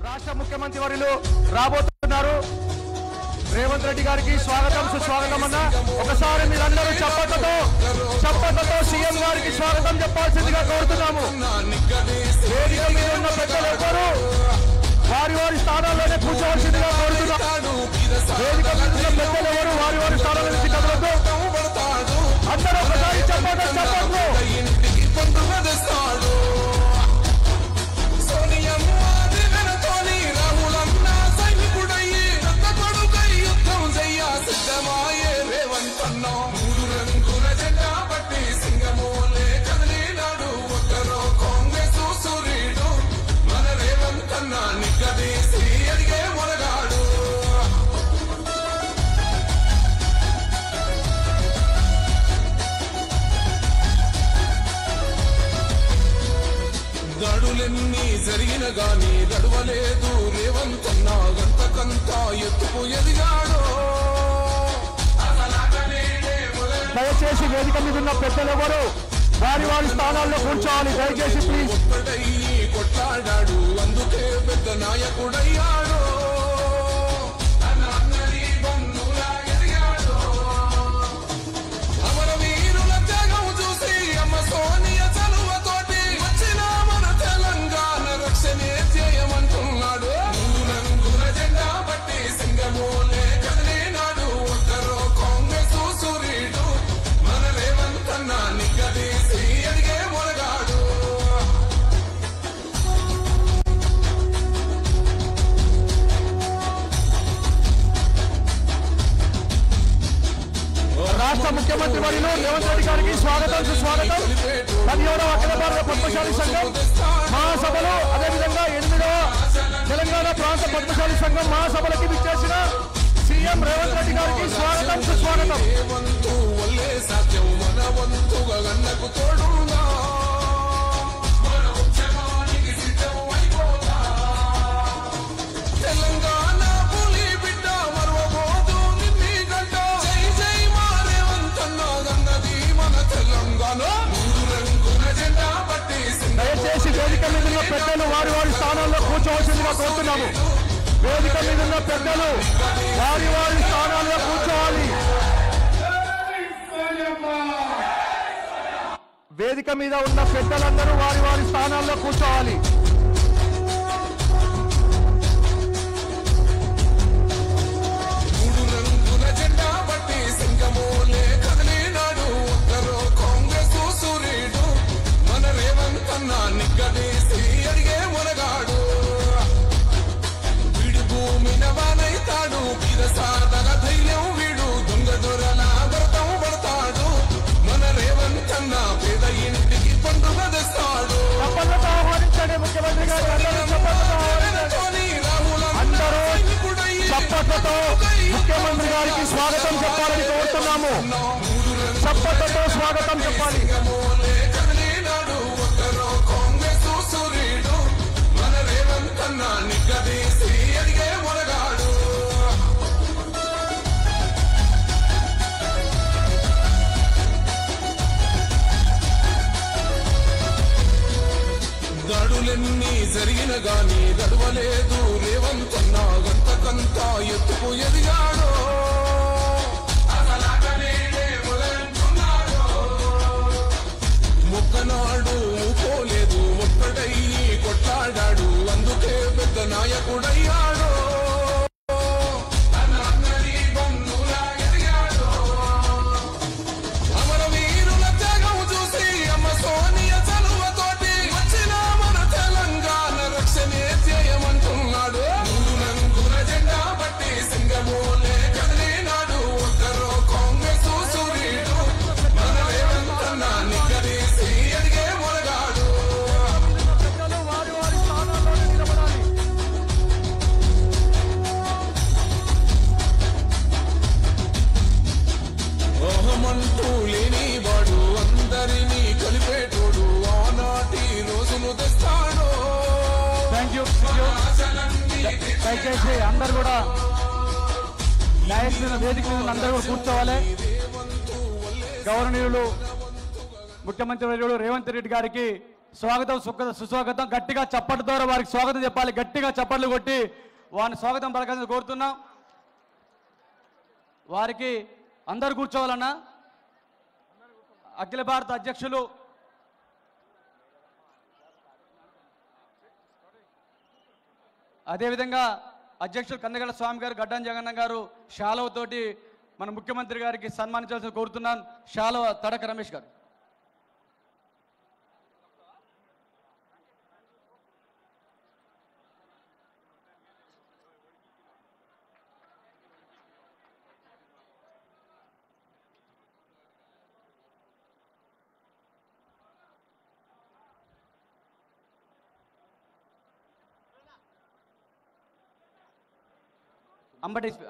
రాష్ట్ర ముఖ్యమంత్రి వర్యులు రాబోతున్నారు. రేవంత్ రెడ్డి గారికి స్వాగతం సుస్వాగతం అన్న. ఒకసారి మీరందరూ చప్పట్లతో సీఎం గారికి స్వాగతం చెప్పాల్సిందిగా కోరుతున్నాము. వేదిక మీద ఉన్న పెద్దలెవ్వరూ వారి వారి స్థానాల్లోనే కూర్చోవలసిందిగా కోరుతున్నాము. వేదిక మీద ఉన్న పెద్దలెవరు వారి వారి స్థానాల నుంచి కదలొద్దు. అందరూ ఒకసారి చప్పట్లు. గడులెన్ని జరిగిన గాని గడవలేదు రేవంత్ అన్న గంతకంతా ఎత్తుకు ఎదిగాడు. దయచేసి వేదిక మీద ఉన్న పెద్దలెవరు వారి వారి స్థానాల్లో కూర్చోవాలి. దయచేసి ప్లీజ్. ఒక్కడయ్యి కొట్లాడాడు అందుకే పెద్ద నాయకుడయ్యాడు. అమరవీరుల త్యాగం చూసి అమ్మ సోనియా చలువతోటి వచ్చిన మన తెలంగాణ రక్షణే చేయమంటున్నాడు. రంగుల జెండా బట్టి సింగమోలే కదిలినాడు. ఒక్కరో కాంగ్రెస్ సూర్యుడు మన రేవంత్ అన్న నిగ్గదీసి అడిగే మొరగాడు. రాష్ట్ర ముఖ్యమంత్రి వర్యులు రేవంత్ రెడ్డి గారికి స్వాగతం సుస్వాగతం. 17వ అఖిల భారత పద్మశాలి సంఘం మహాసభలు, అదేవిధంగా 8వ తెలంగాణ ప్రాంత పద్మశాలి సంఘం మహాసభలకి విచ్చేసిన సీఎం రేవంత్ రెడ్డి గారికి స్వాగతం సుస్వాగతం. తెలంగాణ పులి బిడ్డ మరవబోదు నిన్ని గంట. జై జై మా రేవంత్ అన్న గన్నది మన తెలంగాణ. రంగుల జెండా బట్టి దయచేసి వేదిక మీద ఉన్న పెద్దలు వారి వారి స్థానాల్లో కూర్చోవలసిందిగా కోరుతున్నాము. వేదిక మీద ఉన్న పెద్దలు వారి వారి స్థానాల్లో కూర్చోవాలి. వేదిక మీద ఉన్న పెద్దలందరూ వారి వారి స్థానాల్లో కూర్చోవాలి. రంగుల జెండా బట్టి సింగమోలే కదిలినాడు. ఒక్కరో కాంగ్రెస్ సూర్యుడు మన రేవంత్ అన్న నిగ్గదీసి అడిగే మొరగాడు. వీడు భూమిన వానైతాడు సాధన ధైర్యం వీడు దొంగ దొరల వ్రతం పడతాడు. మన రేవంత్ అన్న పేద ఇంటికి పండుగ తెస్తాడు. చప్పట్లతో ఆహ్వానించండి ముఖ్యమంత్రి గారు. అందరూ చప్పట్లతో ముఖ్యమంత్రి గారికి స్వాగతం చెప్పాలని కోరుతున్నాము. చప్పట్లతో స్వాగతం చెప్పాలి. కాంగ్రెస్ సూర్యుడు మన రేవంత్ అన్న నిగ్గదీసి అడిగే మొరగాడు. గడులెన్ని జరిగిన గాని గడవలేదు రేవంత్ అన్న గంతకంతా ఎత్తుకు ఎదిగాడు. మొక్కనాడు పోలేదు ఒక్కడయ్యి కొట్లాడాడు అందుకే పెద్ద నాయకుడయ్యాడు. అమరవీరుల త్యాగం చూసి అమ్మ సోనియా చలువతోటి వచ్చిన మన తెలంగాణ రక్షణే చేయమంటున్నాడు. రంగుల జెండా బట్టి సింగమోలే కదిలినాడు. ఒక్కరో కాంగ్రెస్ సూర్యుడు మన రేవంత్ అన్న నిగ్గదీసి అడిగే మొరగాడు. వారి వారి స్థానాల్లోనే నిలబడాలి. ఓహమంటూ లేనివాడు అందరినీ కలిపేటోడు ఆనాటి రోజును తెస్తాడు. Thank you. దయచేసి అందరు కూడా వేదిక మీద అందరూ కూడా కూర్చోవాలి. గౌరవనీయులు ముఖ్యమంత్రి వర్యులు రేవంత్ రెడ్డి గారికి స్వాగతం సుస్వాగతం. గట్టిగా చప్పట్ల ద్వారా వారికి స్వాగతం చెప్పాలి. గట్టిగా చప్పట్లు కొట్టి వారిని స్వాగతం పలకాలని కోరుతున్నాం. వారికి అందరు కూర్చోవాలన్నా. అఖిల భారత అధ్యక్షులు అదేవిధంగా అధ్యక్షులు కందగడ్డ స్వామి గారు, గడ్డం జగన్న గారు శాలువతోటి మన ముఖ్యమంత్రి గారికి సన్మానించాల్సి కోరుతున్నాను. శాలువ తడక రమేష్ గారు.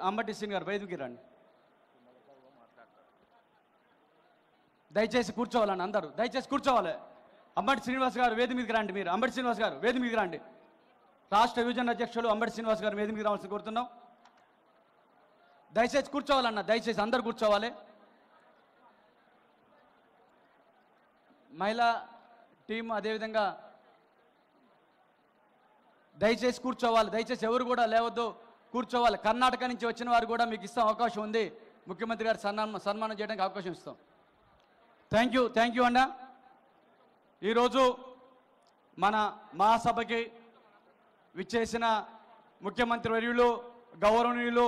అంబటి సింగ్ గారు వేదికకి రండి. దయచేసి కూర్చోవాలండి అందరూ, దయచేసి కూర్చోవాలి. అంబటి శ్రీనివాస్ గారు వేది మీదకి రండి. మీరు అంబటి శ్రీనివాస్ గారు వేది మీదకి రండి. రాష్ట్ర విభజన అధ్యక్షులు అంబటి శ్రీనివాస్ గారు వేది మీదకి రావాల్సి కోరుతున్నాం. దయచేసి కూర్చోవాలన్న, దయచేసి అందరు కూర్చోవాలి. మహిళా టీం అదేవిధంగా దయచేసి కూర్చోవాలి. దయచేసి ఎవరు కూడా లేవద్దు, కూర్చోవాలి. కర్ణాటక నుంచి వచ్చిన వారు కూడా మీకు ఇస్తాం అవకాశం ఉంది. ముఖ్యమంత్రి గారు సన్మానం చేయడానికి అవకాశం ఇస్తాం. థ్యాంక్ యూ అన్న. ఈరోజు మన మహాసభకి విచ్చేసిన ముఖ్యమంత్రి వర్యులు గౌరవనీయులు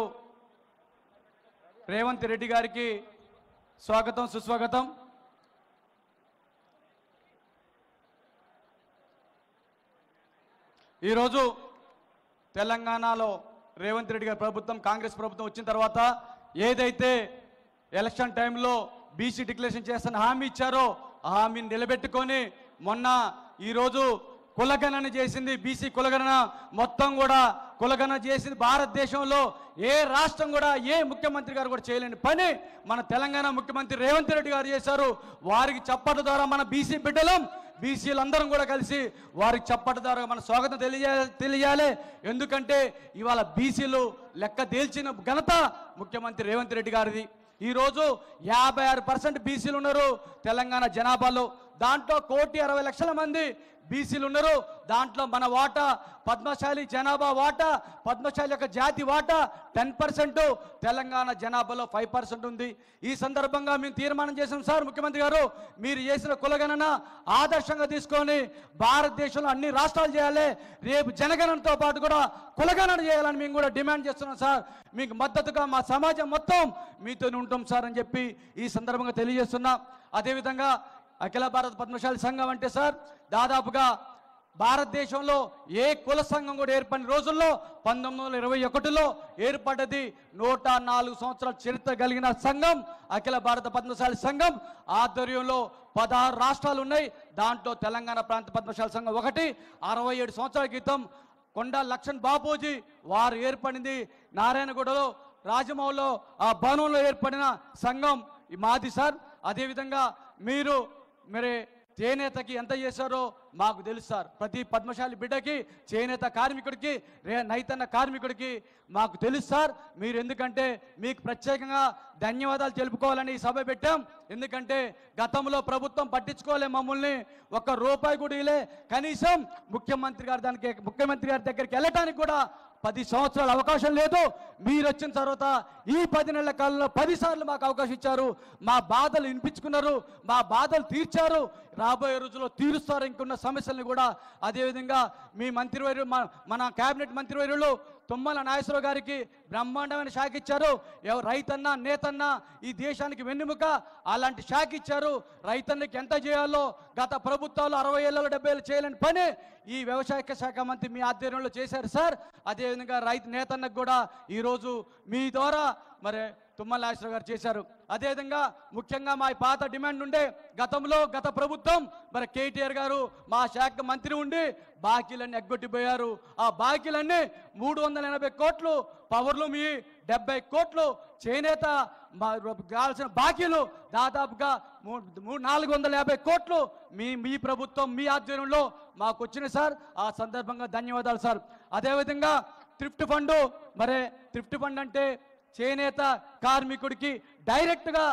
రేవంత్ రెడ్డి గారికి స్వాగతం సుస్వాగతం. ఈరోజు తెలంగాణలో రేవంత్ రెడ్డి గారి ప్రభుత్వం, కాంగ్రెస్ ప్రభుత్వం వచ్చిన తర్వాత ఏదైతే ఎలక్షన్ టైంలో బీసీ డిక్లరేషన్ చేస్తాను హామీ ఇచ్చారో ఆ హామీని నిలబెట్టుకొని మొన్న ఈరోజు కులగణన చేసింది. బీసీ కులగణన మొత్తం కూడా కులగణన చేసింది. భారతదేశంలో ఏ రాష్ట్రం కూడా ఏ ముఖ్యమంత్రి గారు కూడా చేయలేని పని మన తెలంగాణ ముఖ్యమంత్రి రేవంత్ రెడ్డి గారు చేశారు. వారికి చప్పట్ల ద్వారా మన బీసీ బిడ్డలం, బీసీలందరం కూడా కలిసి వారికి చప్పట్ల ద్వారా మన స్వాగతం తెలియాలి. ఎందుకంటే ఇవాళ బీసీలు లెక్క తేల్చిన ఘనత ముఖ్యమంత్రి రేవంత్ రెడ్డి గారిది. ఈరోజు 56% బీసీలు ఉన్నారు తెలంగాణ జనాభాలో. దాంట్లో 1,60,00,000 మంది బీసీలు ఉన్నారు. దాంట్లో మన వాటా పద్మశాలి జనాభా వాటా, పద్మశాలి యొక్క జాతి వాటా 10%, తెలంగాణ జనాభాలో 5% ఉంది. ఈ సందర్భంగా మేము తీర్మానం చేసాం సార్, ముఖ్యమంత్రి గారు మీరు చేసిన కులగణన ఆదర్శంగా తీసుకొని భారతదేశంలో అన్ని రాష్ట్రాలు చేయాలి. రేపు జనగణనతో పాటు కూడా కులగణన చేయాలని మేము కూడా డిమాండ్ చేస్తున్నాం సార్. మీకు మద్దతుగా మా సమాజం మొత్తం మీతో ఉంటాం సార్ అని చెప్పి ఈ సందర్భంగా తెలియజేస్తున్నాం. అదేవిధంగా అఖిల భారత పద్మశాలి సంఘం అంటే సార్ దాదాపుగా భారతదేశంలో ఏ కుల సంఘం కూడా ఏర్పడిన రోజుల్లో 1921లో ఏర్పడ్డది. 104 సంవత్సరాల చరిత్ర కలిగిన సంఘం అఖిల భారత పద్మశాలి సంఘం ఆధ్వర్యంలో 16 రాష్ట్రాలు ఉన్నాయి. దాంట్లో తెలంగాణ ప్రాంత పద్మశాలి సంఘం ఒకటి. 67 సంవత్సరాల క్రితం కొండా లక్ష్మణ్ బాపూజీ వారు ఏర్పడింది నారాయణగూడలో రాజమౌళిలో ఆ భవనంలో ఏర్పడిన సంఘం మాది సార్. అదేవిధంగా మీరు చేనేతకి ఎంత చేశారో మాకు తెలుసు సార్. ప్రతి పద్మశాలి బిడ్డకి, చేనేత కార్మికుడికి, నైతన్న కార్మికుడికి మాకు తెలుసు సార్. మీరు ఎందుకంటే మీకు ప్రత్యేకంగా ధన్యవాదాలు తెలుపుకోవాలని ఈ సభ పెట్టాం. ఎందుకంటే గతంలో ప్రభుత్వం పట్టించుకోలే మమ్మల్ని, ₹1 కూడా ఇలే. కనీసం ముఖ్యమంత్రి గారి దగ్గరికి వెళ్ళటానికి కూడా 10 సంవత్సరాల అవకాశం లేదు. మీరు వచ్చిన తర్వాత ఈ 10 నెలల కాలంలో 10 సార్లు మాకు అవకాశం ఇచ్చారు. మా బాధలు వినిపించుకున్నారు, మా బాధలు తీర్చారు. రాబోయే రోజుల్లో తీరుస్తారు ఇంకున్న సమస్యలను కూడా. అదేవిధంగా మీ మంత్రివర్యులు, మన కేబినెట్ మంత్రివర్యులు తుమ్మల నాగేశ్వరరావు గారికి బ్రహ్మాండమైన శాఖ ఇచ్చారు. రైతన్న నేతన్న ఈ దేశానికి వెన్నెముక, అలాంటి శాఖ ఇచ్చారు. రైతన్నకి ఎంత చేయాలో గత ప్రభుత్వాలు 60 ఏళ్ళలో 70 ఏళ్ళు చేయలేని పని ఈ వ్యవసాయ శాఖ మంత్రి మీ ఆధ్వర్యంలో చేశారు సార్. అదేవిధంగా రైతు నేతన్నకు కూడా ఈరోజు మీ ద్వారా తుమ్మల నాగేశ్వరరావు గారు చేశారు. అదేవిధంగా ముఖ్యంగా మా పాత డిమాండ్ ఉండే గతంలో గత ప్రభుత్వం కేటీఆర్ గారు మా శాఖ మంత్రి ఉండి బాకీలన్నీ ఎగ్గొట్టిపోయారు. ఆ బాకీలన్నీ 380 కోట్లు, పవర్లు మీ 70 కోట్లు, చేనేత కావాల్సిన బాకీలు దాదాపుగా 450 కోట్లు మీ ప్రభుత్వం మీ ఆధ్వర్యంలో మాకు వచ్చినాయి సార్. ఆ సందర్భంగా ధన్యవాదాలు సార్. అదేవిధంగా థ్రిఫ్ట్ ఫండ్, థ్రిఫ్ట్ ఫండ్ అంటే చేనేత కార్మికుడికి డైరెక్ట్గా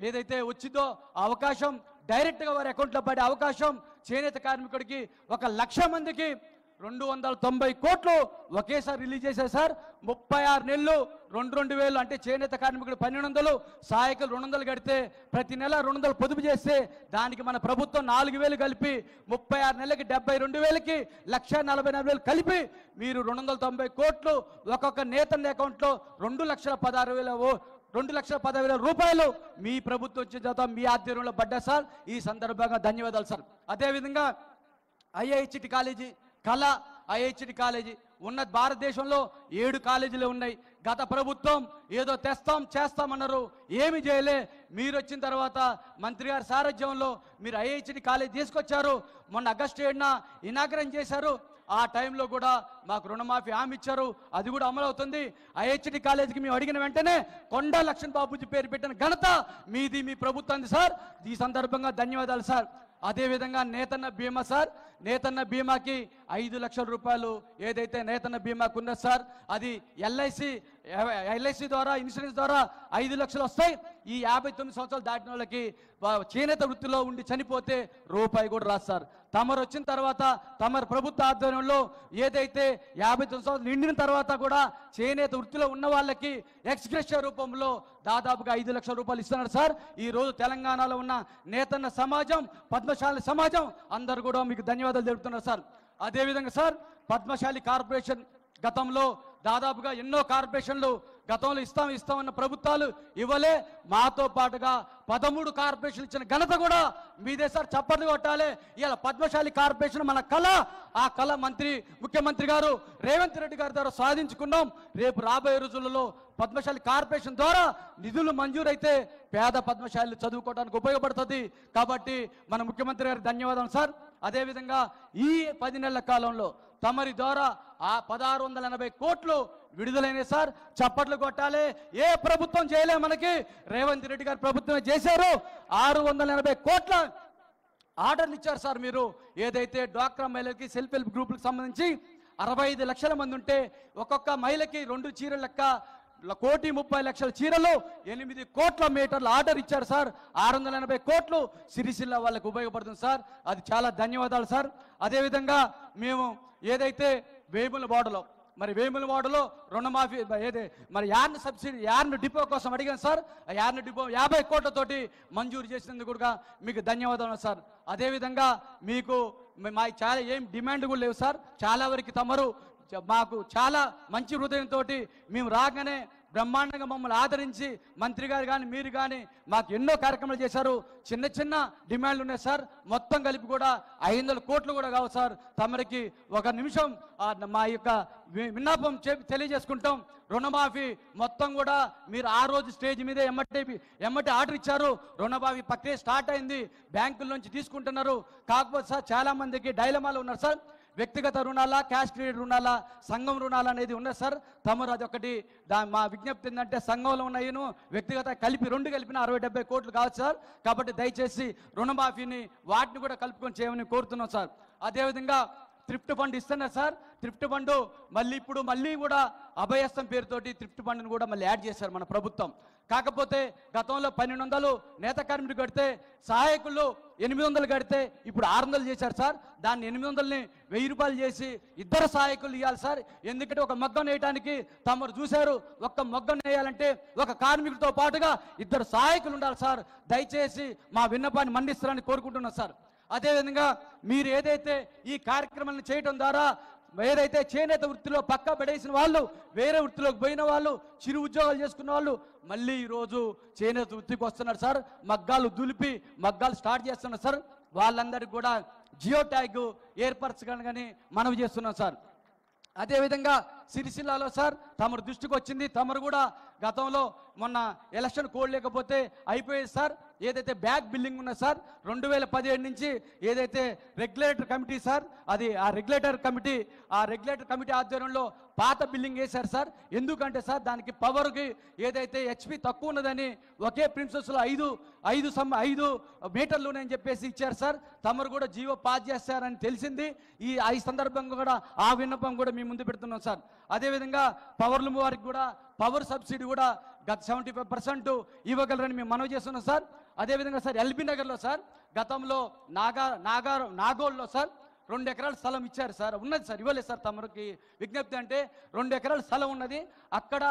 ఏదైతే వచ్చిందో అవకాశం డైరెక్ట్గా వారి అకౌంట్లో పడే అవకాశం చేనేత కార్మికుడికి 1,00,000 మందికి 290 కోట్లు ఒకేసారి రిలీజ్ చేశారు సార్. 36 నెలలు 2,000 అంటే చేనేత కార్మికుడు 1,200, సహాయకులు 200 కడితే ప్రతి నెల 200 పొదుపు చేస్తే దానికి మన ప్రభుత్వం 4,000 కలిపి 36 నెలలకి 72,000కి 1,44,000 కలిపి మీరు 290 కోట్లు ఒక్కొక్క నేతన్న అకౌంట్లో 2,16,000 రూపాయలు మీ ప్రభుత్వం వచ్చిన తర్వాత మీ ఆధ్వర్యంలో పడ్డా సార్. ఈ సందర్భంగా ధన్యవాదాలు సార్. అదేవిధంగా ఐఐహెచ్టి కాలేజీ కళ ఐఐహెచ్టి కాలేజీ ఉన్న భారతదేశంలో 7 కాలేజీలు ఉన్నాయి. గత ప్రభుత్వం ఏదో తెస్తాం చేస్తామన్నారు, ఏమి చేయలే. మీరు వచ్చిన తర్వాత మంత్రి గారి సారథ్యంలో మీరు ఐఐహెచ్టి కాలేజీ తీసుకొచ్చారు. మొన్న ఆగస్టు 7న ఇనాగ్రేషన్ చేశారు. ఆ టైంలో కూడా మాకు రుణమాఫీ హామీ ఇచ్చారు, అది కూడా అమలు అవుతుంది. ఐహెచ్టి కాలేజీకి మేము అడిగిన వెంటనే కొండా లక్ష్మణ్ బాబుజీ పేరు పెట్టిన ఘనత మీది, మీ ప్రభుత్వానికి సార్. ఈ సందర్భంగా ధన్యవాదాలు సార్. అదేవిధంగా నేతన్న బీమా సార్, నేతన్న బీమాకి 5 లక్షల రూపాయలు ఏదైతే నేతన్న బీమాకు ఉన్నది సార్, అది ఎల్ఐసి ద్వారా ఇన్సూరెన్స్ ద్వారా 5 లక్షలు వస్తాయి. ఈ 59 సంవత్సరాలు దాటిన వాళ్ళకి చేనేత వృత్తిలో ఉండి చనిపోతే రూపాయి కూడా రాదు సార్. తమరు వచ్చిన తర్వాత తమరు ప్రభుత్వ ఆధ్వర్యంలో ఏదైతే 59 సంవత్సరాలు నిండిన తర్వాత కూడా చేనేత వృత్తిలో ఉన్న వాళ్ళకి ఎక్స్గ్రెషియా రూపంలో దాదాపుగా 5 లక్షల రూపాయలు ఇస్తున్నారు సార్. ఈ రోజు తెలంగాణలో ఉన్న నేతన్న సమాజం, పద్మశాలి సమాజం అందరు కూడా మీకు ధన్యవాదాలు తెలుపుతున్నారు సార్. అదేవిధంగా సార్ పద్మశాలి కార్పొరేషన్ గతంలో దాదాపుగా ఎన్నో కార్పొరేషన్లు గతంలో ఇస్తామన్న ప్రభుత్వాలు ఇవ్వలే. మాతో పాటుగా 13 కార్పొరేషన్లు ఇచ్చిన ఘనత కూడా మీదే సార్. చప్పట్లు కొట్టాలి. ఇలా పద్మశాలి కార్పొరేషన్ మన కళ. ఆ కళ ముఖ్యమంత్రి గారు రేవంత్ రెడ్డి గారి ద్వారా సాధించుకున్నాం. రేపు రాబోయే రోజులలో పద్మశాలి కార్పొరేషన్ ద్వారా నిధులు మంజూరైతే పేద పద్మశాలి చదువుకోవడానికి ఉపయోగపడుతుంది. కాబట్టి మన ముఖ్యమంత్రి గారికి ధన్యవాదాలు సార్. అదేవిధంగా ఈ 10 నెలల కాలంలో తమరి ద్వారా ఆ 1,680 కోట్లు విడుదలైన సార్. చప్పట్లు కొట్టాలి. ఏ ప్రభుత్వం చేయలే, మనకి రేవంత్ రెడ్డి గారి ప్రభుత్వమే చేశారు. 680 కోట్ల ఆర్డర్లు ఇచ్చారు సార్. మీరు ఏదైతే డ్వాక్రా మహిళలకి సెల్ఫ్ హెల్ప్ గ్రూపులకు సంబంధించి 65 లక్షల మంది ఉంటే ఒక్కొక్క మహిళకి 2 చీరల లెక్క 1,30,00,000 చీరలు 8 కోట్ల మీటర్ల ఆర్డర్ ఇచ్చారు సార్. 680 కోట్లు సిరిసిల్ల వాళ్ళకు ఉపయోగపడుతుంది సార్. అది చాలా ధన్యవాదాలు సార్. అదేవిధంగా మేము ఏదైతే వేములవాడలో వేములవాడలో రుణమాఫీ మరి యార్న్ సబ్సిడీ యార్న్ డిపో కోసం అడిగాను సార్. ఆ యార్న్ డిపో 50 కోట్లతోటి మంజూరు చేసినందుకు కూడా మీకు ధన్యవాదాలు సార్. అదేవిధంగా మీకు మా చాలా ఏం డిమాండ్ కూడా లేవు సార్. చాలా వరకు తమరు మాకు చాలా మంచి హృదయంతో మేము రాగానే బ్రహ్మాండంగా మమ్మల్ని ఆదరించి మంత్రి గారు కానీ మీరు కానీ మాకు ఎన్నో కార్యక్రమాలు చేశారు. చిన్న చిన్న డిమాండ్లు ఉన్నాయి సార్. మొత్తం కలిపి కూడా 500 కోట్లు కూడా కావు సార్. తమరికి ఒక నిమిషం మా యొక్క విన్నపం తెలియజేసుకుంటాం. రుణమాఫీ మొత్తం కూడా మీరు ఆ రోజు స్టేజ్ మీదే ఎమ్మటి ఆర్డర్ ఇచ్చారు. రుణమాఫీ ప్రక్రియ స్టార్ట్ అయింది. బ్యాంకుల నుంచి తీసుకుంటున్నారు. కాకపోతే సార్ చాలా మందికి డైలమాలు ఉన్నారు సార్. వ్యక్తిగత రుణాల, క్యాష్ క్రెడిట్ రుణాల, సంఘం రుణాలు అనేది ఉన్నది సార్. తమరు అది ఒకటి మా విజ్ఞప్తి ఏంటంటే సంఘంలో ఉన్నాయను వ్యక్తిగత కలిపి 2 కలిపిన 60-70 కోట్లు కావచ్చు సార్. కాబట్టి దయచేసి రుణమాఫీని వాటిని కూడా కలుపుకొని చేయమని కోరుతున్నాం సార్. అదేవిధంగా థ్రిఫ్ట్ ఫండ్ ఇస్తున్నారు సార్. థ్రిఫ్ట్ ఫండ్ మళ్ళీ కూడా అభయస్థం పేరుతోటి థ్రిఫ్ట్ ఫండ్ని కూడా మళ్ళీ యాడ్ చేశారు మన ప్రభుత్వం. కాకపోతే గతంలో 1,200 నేత కార్మికులు కడితే సహాయకులు 800 కడితే ఇప్పుడు 600 చేశారు సార్. దాన్ని 800ని 1000 రూపాయలు చేసి 2 సహాయకులు ఇవ్వాలి సార్. ఎందుకంటే ఒక మొగ్గం వేయడానికి తమరు చూశారు. ఒక్క మొగ్గం వేయాలంటే ఒక కార్మికుడితో పాటుగా 2 సహాయకులు ఉండాలి సార్. దయచేసి మా విన్నపాన్ని మన్నిస్తారని కోరుకుంటున్నాం సార్. అదేవిధంగా మీరు ఏదైతే ఈ కార్యక్రమాలను చేయడం ద్వారా ఏదైతే చేనేత వృత్తిలో పక్కా పడేసిన వాళ్ళు, వేరే వృత్తిలోకి పోయిన వాళ్ళు, చిరు ఉద్యోగాలు చేసుకున్న వాళ్ళు మళ్ళీ ఈరోజు చేనేత వృత్తికి వస్తున్నారు సార్. మగ్గాలు దులిపి మగ్గాలు స్టార్ట్ చేస్తున్నారు సార్. వాళ్ళందరికీ కూడా జియో ట్యాగ్ ఏర్పరచగలని మనవి చేస్తున్నాం సార్. అదేవిధంగా సిరిసిల్లాలో సార్ తమరు దృష్టికి వచ్చింది. తమరు కూడా గతంలో మొన్న ఎలక్షన్ కోడ్ లేకపోతే అయిపోయేది సార్. ఏదైతే బ్యాక్ బిల్లింగ్ ఉన్నది సార్ 2017 నుంచి ఏదైతే రెగ్యులేటర్ కమిటీ సార్, అది ఆ రెగ్యులేటర్ కమిటీ ఆధ్వర్యంలో పాత బిల్లింగ్ వేశారు సార్. ఎందుకంటే సార్ దానికి పవర్కి ఏదైతే హెచ్పి తక్కువ ఉన్నదని ఒకే ప్రిన్సెస్లో 5 మీటర్లు ఉన్నాయని చెప్పేసి ఇచ్చారు సార్. తమరు కూడా జీవో పాస్ చేస్తారని తెలిసింది. ఈ సందర్భంగా కూడా ఆ విన్నపం కూడా మీ ముందు పెడుతున్నాం సార్. అదేవిధంగా పవర్లు వారికి కూడా పవర్ సబ్సిడీ కూడా గత 75% ఇవ్వగలరని మేము మనవి చేస్తున్నాం సార్. అదేవిధంగా సార్ ఎల్బీ నగర్లో సార్ గతంలో నాగోల్లో సార్ 2 ఎకరాల స్థలం ఇచ్చారు సార్, ఉన్నది సార్, ఇవ్వలేదు సార్. తమరికి విజ్ఞప్తి అంటే 2 ఎకరాల స్థలం ఉన్నది. అక్కడ